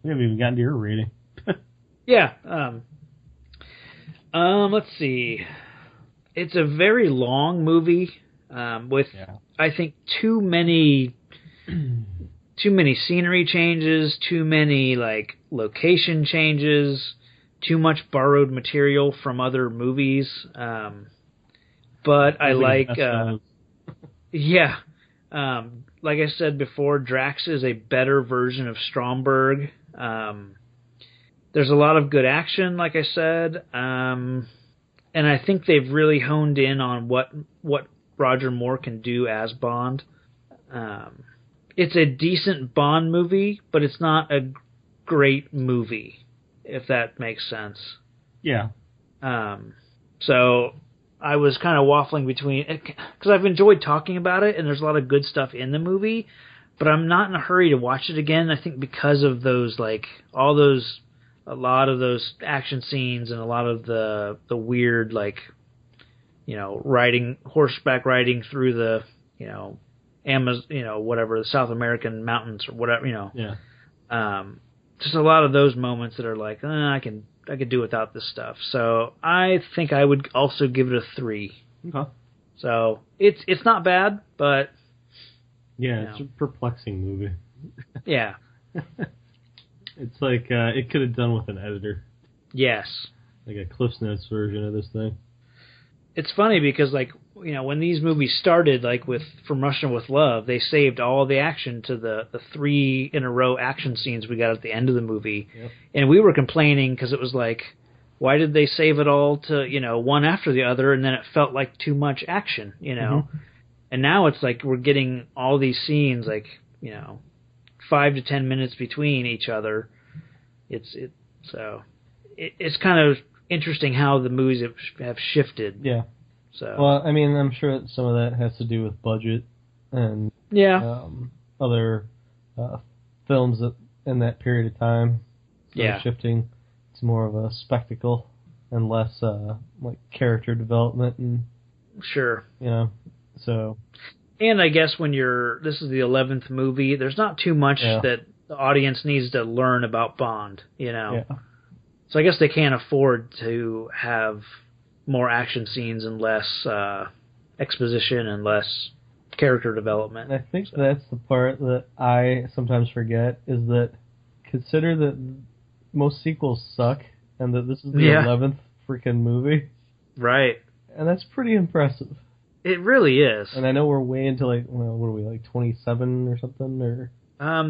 we haven't even gotten to your rating. Yeah. Let's see. It's a very long movie with, I think, too many scenery changes, too many location changes, too much borrowed material from other movies. But I like, yeah. Like I said before, Drax is a better version of Stromberg. There's a lot of good action, like I said, and I think they've really honed in on what Roger Moore can do as Bond. It's a decent Bond movie, but it's not a great movie, if that makes sense. Yeah. So I was kind of waffling between, because I've enjoyed talking about it, and there's a lot of good stuff in the movie, but I'm not in a hurry to watch it again. I think because of those, a lot of those action scenes and a lot of the weird, horseback riding through the, whatever, the South American mountains or whatever, Yeah. Just a lot of those moments that are I could do without this stuff. So I think I would also give it a 3. Okay. So it's not bad, but yeah, it's a perplexing movie. Yeah. It's it could have done with an editor. Yes. Like a Cliff's Notes version of this thing. It's funny because when these movies started, with From Russia with Love, they saved all the action to the 3 in a row action scenes we got at the end of the movie. Yep. And we were complaining because it was why did they save it all to, one after the other, and then it felt like too much action, Mm-hmm. And now it's we're getting all these scenes 5 to 10 minutes between each other. It's kind of interesting how the movies have shifted. Yeah. So. Well, I mean, I'm sure that some of that has to do with budget and other films that in that period of time. Shifting to more of a spectacle and less character development and. Sure. So. And I guess this is the 11th movie, there's not too much that the audience needs to learn about Bond, Yeah. So I guess they can't afford to have more action scenes and less exposition and less character development. I think that's the part that I sometimes forget, is that consider that most sequels suck and that this is the 11th freaking movie. Right. And that's pretty impressive. It really is. And I know we're way into what are we, 27 or something? Or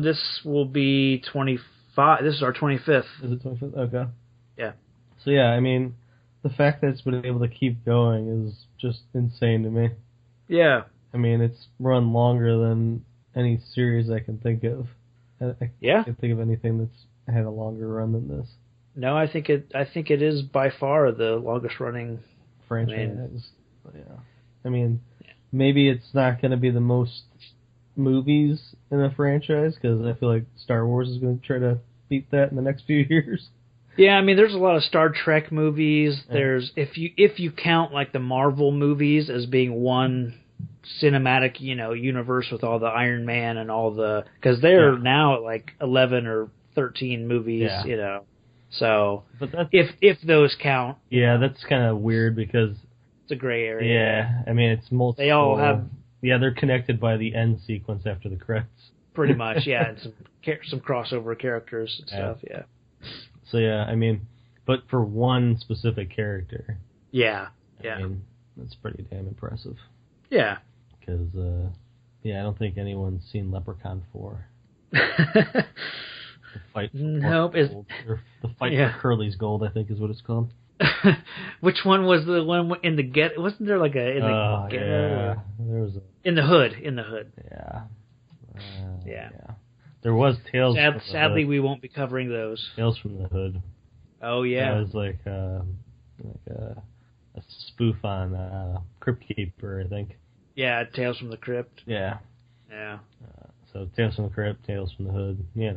this will be 25. This is our 25th. Is it 25th? Okay. Yeah. So yeah, I mean, the fact that it's been able to keep going is just insane to me. Yeah. I mean, it's run longer than any series I can think of. I can't think of anything that's had a longer run than this. No, I think it is by far the longest running franchise. I mean, maybe it's not going to be the most movies in a franchise, because I feel like Star Wars is going to try to beat that in the next few years. Yeah, I mean, there's a lot of Star Trek movies. Yeah. There's if you count the Marvel movies as being one cinematic, universe with all the Iron Man and all the, because they're now at 11 or 13 movies, So, but if those count, that's kind of weird because it's a gray area. Yeah, I mean, it's multiple. They all have. Yeah, they're connected by the end sequence after the credits. Pretty much, yeah, and some crossover characters and stuff. Yeah. So I mean, but for one specific character. Yeah. I mean, that's pretty damn impressive. Yeah. Because I don't think anyone's seen Leprechaun 4. The fight for Curly's gold, I think, is what it's called. Which one was the one in the get? Wasn't there in the ghetto? Yeah, there was in the hood. Yeah. Yeah. There was Tales. Sadly, we won't be covering those. Tales from the Hood. Oh yeah. That was like a spoof on Crypt Keeper, I think. Yeah, Tales from the Crypt. Yeah. Yeah. So Tales from the Crypt, Tales from the Hood. Yeah.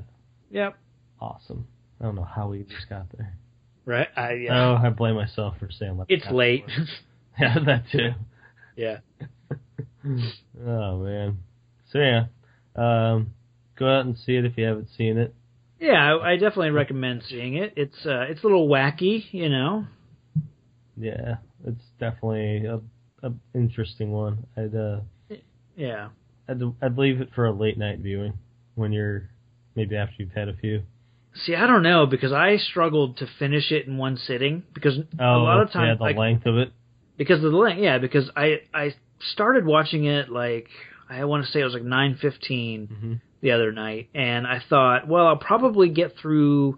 Yep. Awesome. I don't know how we just got there. Right. Oh, I blame myself for saying that. It's late. Yeah, that too. Yeah. Oh man. So yeah, go out and see it if you haven't seen it. Yeah, I definitely recommend seeing it. It's a little wacky, you know. Yeah, it's definitely a interesting one. I'd leave it for a late night viewing when you're maybe after you've had a few. See, I don't know, because I struggled to finish it in one sitting because a lot of times the length of it. Because of the length, yeah. Because I started watching it like I want to say it was like 9:15 the other night, and I thought, well, I'll probably get through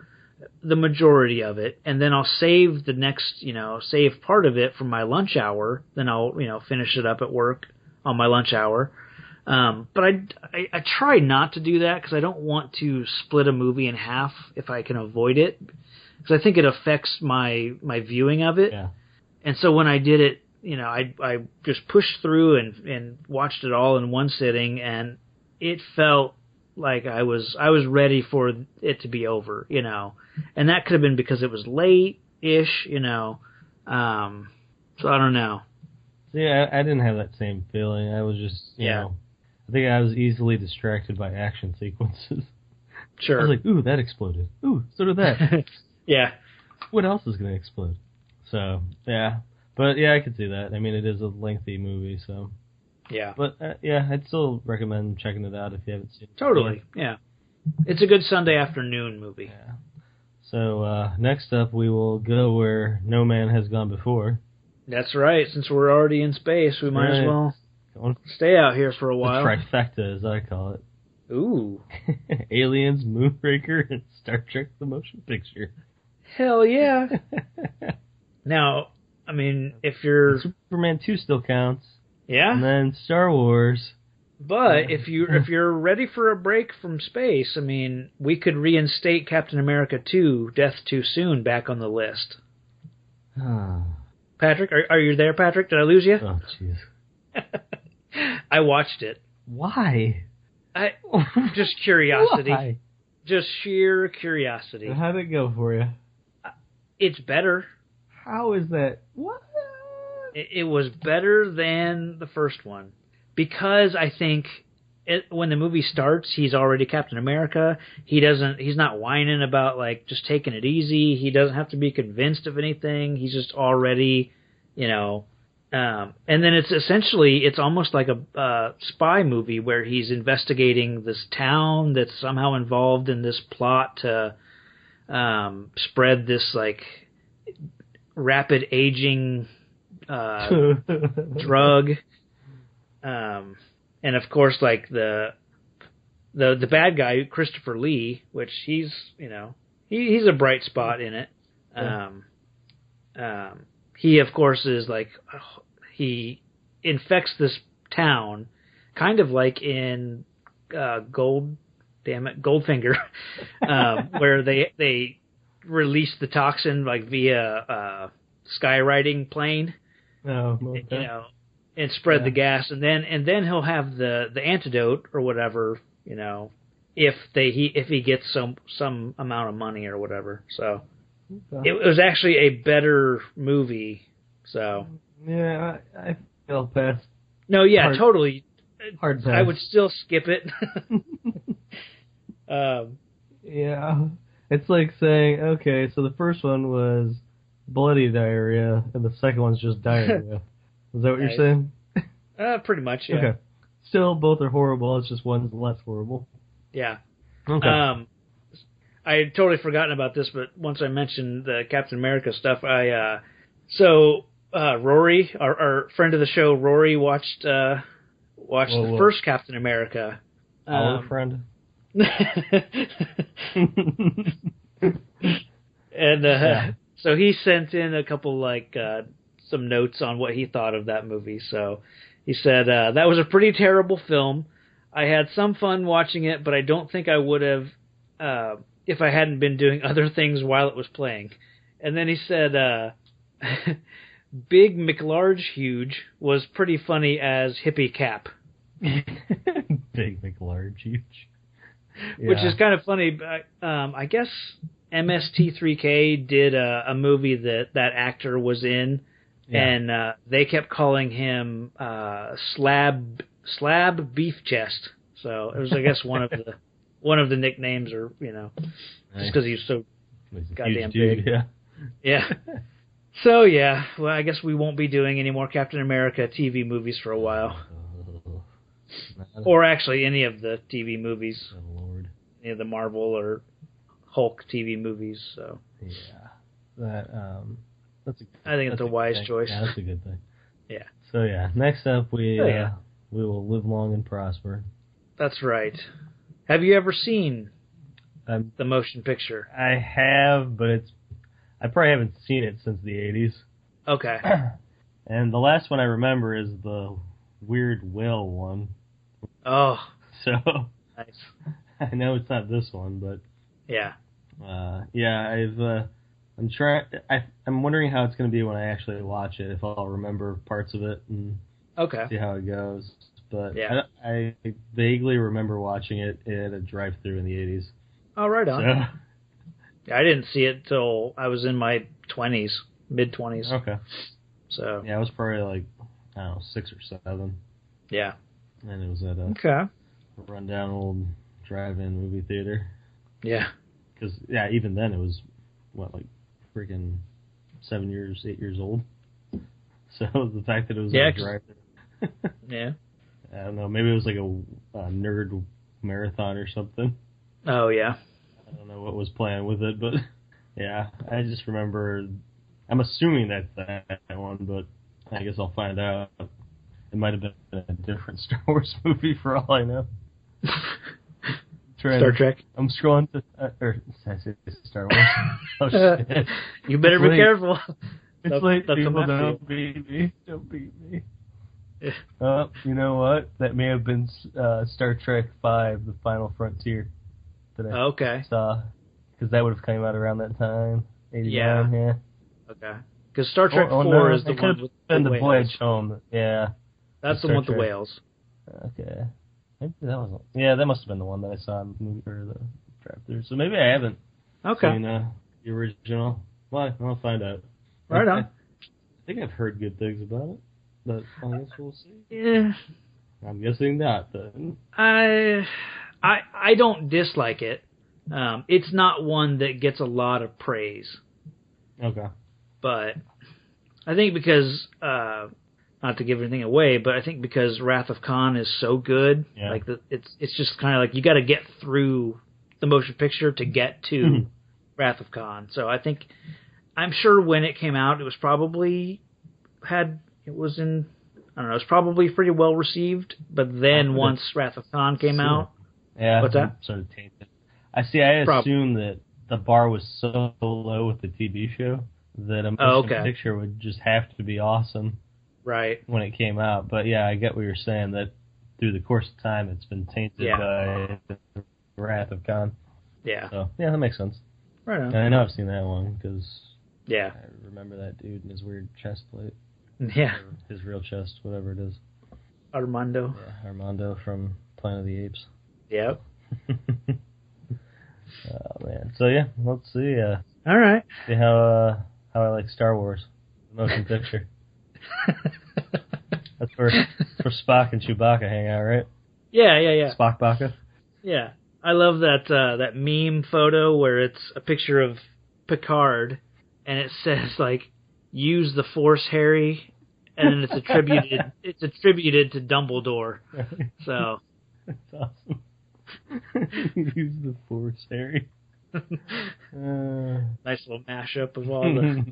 the majority of it, and then I'll save the next, save part of it for my lunch hour. Then I'll, finish it up at work on my lunch hour. But I try not to do that because I don't want to split a movie in half if I can avoid it, because I think it affects my viewing of it. Yeah. And so when I did it, I just pushed through and watched it all in one sitting, and it felt like I was ready for it to be over, and that could have been because it was late-ish, so I don't know. Yeah, I didn't have that same feeling. I was just, I think I was easily distracted by action sequences. Sure. I was like, ooh, that exploded. Ooh, so did that. Yeah. What else is going to explode? So, yeah. But, yeah, I could see that. I mean, it is a lengthy movie, so. Yeah. But, I'd still recommend checking it out if you haven't seen it. Totally, yeah. It's a good Sunday afternoon movie. Yeah. So, next up, we will go where no man has gone before. That's right. Since we're already in space, we might as well stay out here for a while. The trifecta, as I call it. Ooh. Aliens, Moonraker, and Star Trek the Motion Picture. Hell yeah. Now, I mean, if you're... Superman 2 still counts. Yeah? And then Star Wars. But if you're ready for a break from space, I mean, we could reinstate Captain America 2, Death Too Soon, back on the list. Patrick, are you there, Patrick? Did I lose you? Oh, jeez. I watched it. Why? Just curiosity. Why? Just sheer curiosity. How'd it go for you? It's better. How is that? What? It was better than the first one. Because I think when the movie starts, he's already Captain America. He's not whining about like just taking it easy. He doesn't have to be convinced of anything. He's just already, and then it's almost like a spy movie where he's investigating this town that's somehow involved in this plot to spread this like rapid aging drug. And of course, like the bad guy, Christopher Lee, which he's a bright spot in it. He of course is like he infects this town, kind of like in Goldfinger, where they release the toxin like via skywriting plane. Oh, okay. And spread the gas, and then he'll have the antidote or whatever, if he gets some amount of money or whatever. So it was actually a better movie. So yeah, I feel past. No, yeah, totally. Hard pass. I would still skip it. Yeah, it's like saying, okay, so the first one was bloody diarrhea, and the second one's just diarrhea. Is that what you're saying? Pretty much, yeah. Okay. Still, both are horrible. It's just one's less horrible. Yeah. Okay. I had totally forgotten about this, but once I mentioned the Captain America stuff, Rory, our friend of the show, Rory watched the first Captain America. Our friend. And so he sent in a couple some notes on what he thought of that movie. So he said, that was a pretty terrible film. I had some fun watching it, but I don't think I would have if I hadn't been doing other things while it was playing. And then he said, Big McLarge Huge was pretty funny as Hippie Cap. Big McLarge Huge. Yeah. Which is kind of funny. But, I guess MST3K did a movie that actor was in, and they kept calling him Slab Beef Chest. So it was, I guess, one of the nicknames, or just because he's so goddamn big. Yeah. Yeah. So yeah, well, I guess we won't be doing any more Captain America TV movies for a while, or actually any of the TV movies. Oh Lord. Any of the Marvel or Hulk TV movies. So yeah, I think it's a wise choice. Yeah, that's a good thing. Yeah. So yeah, next up we will live long and prosper. That's right. Have you ever seen the motion picture? I have, but I probably haven't seen it since the 80s. Okay. And the last one I remember is the weird whale one. Oh. So Nice. I know it's not this one, but yeah. I'm wondering how it's going to be when I actually watch it, if I'll remember parts of it and see how it goes. But I vaguely remember watching it at a drive-thru in the 80s. Oh, right on. So. Yeah, I didn't see it till I was in my 20s, mid-20s. Okay. So. Yeah, I was probably like, I don't know, 6 or 7. Yeah. And it was at a rundown old drive-in movie theater. Yeah. Because, even then it was, like freaking 8 years old. So the fact that it was a drive-in. Yeah. I don't know, maybe it was like a nerd marathon or something. Oh, yeah. I don't know what was planned with it, but yeah, I just remember, I'm assuming that's that one, but I guess I'll find out. It might have been a different Star Wars movie for all I know. Star Trek? I'm scrolling to, Star Wars. Oh shit. You better be careful. It's late, people, don't beat me. Don't beat me. Oh, you know what? That may have been Star Trek V, The Final Frontier. That I saw, because that would have come out around that time, 89. Yeah. Okay. Because Star Trek 4 is the one with the Voyage Home. Yeah. That's the one with the whales. Okay. Maybe that was. Yeah, that must have been the one that I saw in the movie or the drive-thru. So maybe I haven't seen the original. Well, I'll find out. Right on. I think I've heard good things about it, but I guess we'll see. Yeah. I'm guessing not then. I don't dislike it. It's not one that gets a lot of praise. Okay. But I think because, not to give anything away, but I think because Wrath of Khan is so good, like it's just kind of like you got to get through the motion picture to get to Wrath of Khan. So I'm sure when it came out, it was probably it's probably pretty well received. But then once Wrath of Khan came out. Yeah, what's that? Sort of tainted. I assume that the bar was so low with the TV show that a motion picture would just have to be awesome, right? When it came out. But yeah, I get what you're saying, that through the course of time, it's been tainted by Wrath of Khan. Yeah. So yeah, that makes sense. Right on. And I know I've seen that one because I remember that dude and his weird chest plate. Yeah. Or his real chest, whatever it is. Armando. Yeah, Armando from Planet of the Apes. Yep. Oh man. So yeah, let's see. All right. See how I like Star Wars, the motion picture. That's where Spock and Chewbacca hang out, right? Yeah. Spock Baka. Yeah, I love that meme photo where it's a picture of Picard, and it says like, "Use the Force, Harry," and it's attributed to Dumbledore. So. That's awesome. Use the Force, Harry. Nice little mashup of all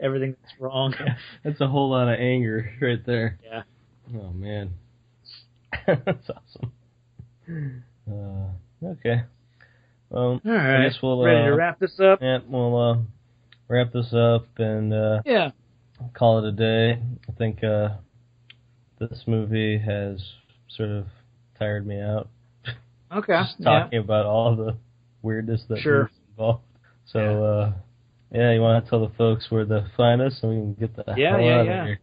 everything that's wrong. Yeah, that's a whole lot of anger right there. Yeah. Oh man, that's awesome. Okay. Well, all right. I guess we'll ready to wrap this up. Yeah, we'll wrap this up and call it a day. I think this movie has sort of tired me out. Okay. Just talking about all the weirdness that is involved. So, Yeah, you want to tell the folks where to find us so we can get the hell out of here?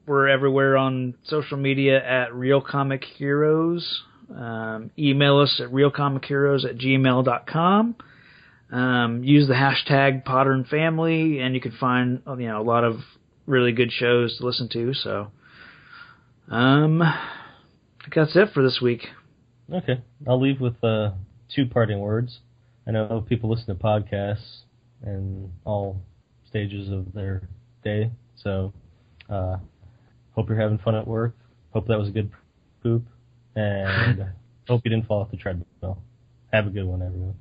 We're everywhere on social media at Real Comic Heroes. Email us at realcomicheroes@gmail.com. Use the hashtag Podern Family, and you can find a lot of really good shows to listen to. So, I think that's it for this week. Okay, I'll leave with 2 parting words. I know people listen to podcasts in all stages of their day, so hope you're having fun at work. Hope that was a good poop, and hope you didn't fall off the treadmill. Have a good one, everyone.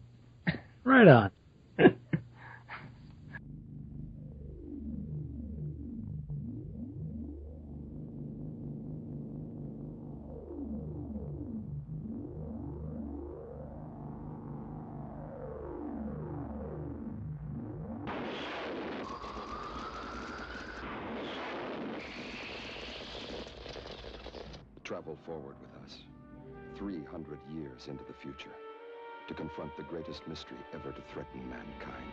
Right on. Travel forward with us, 300 years into the future, to confront the greatest mystery ever to threaten mankind.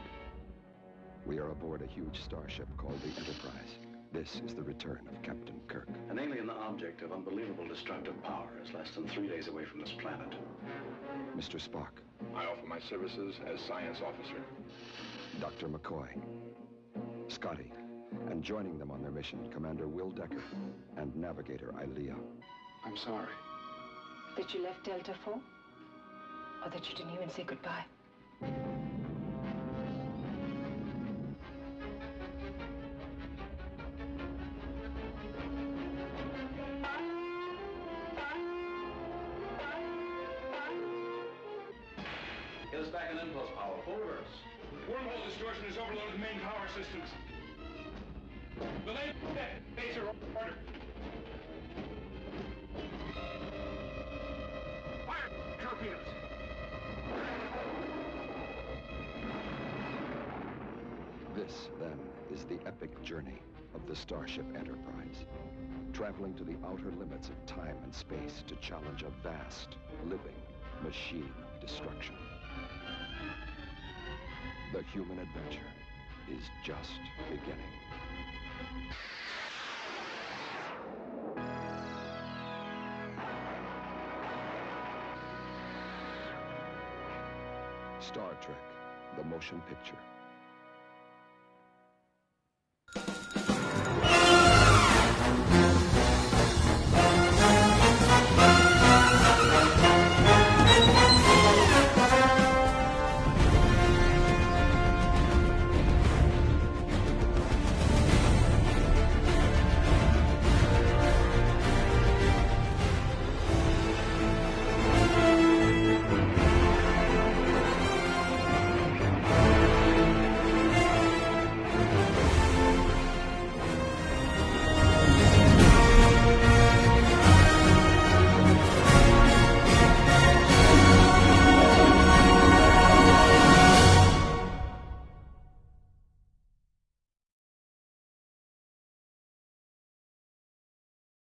We are aboard a huge starship called the Enterprise. This is the return of Captain Kirk. An alien object of unbelievable destructive power is less than 3 days away from this planet. Mr. Spock. I offer my services as science officer. Dr. McCoy. Scotty. And joining them on their mission, Commander Will Decker and Navigator Ilea. I'm sorry. That you left Delta 4? Or that you didn't even say goodbye? Get us back in impulse power. Full reverse. Wormhole distortion has overloaded main power systems. The lane phaser order. Fire torpedoes. This, then, is the epic journey of the Starship Enterprise, traveling to the outer limits of time and space to challenge a vast, living machine of destruction. The human adventure is just beginning. Star Trek, the motion picture.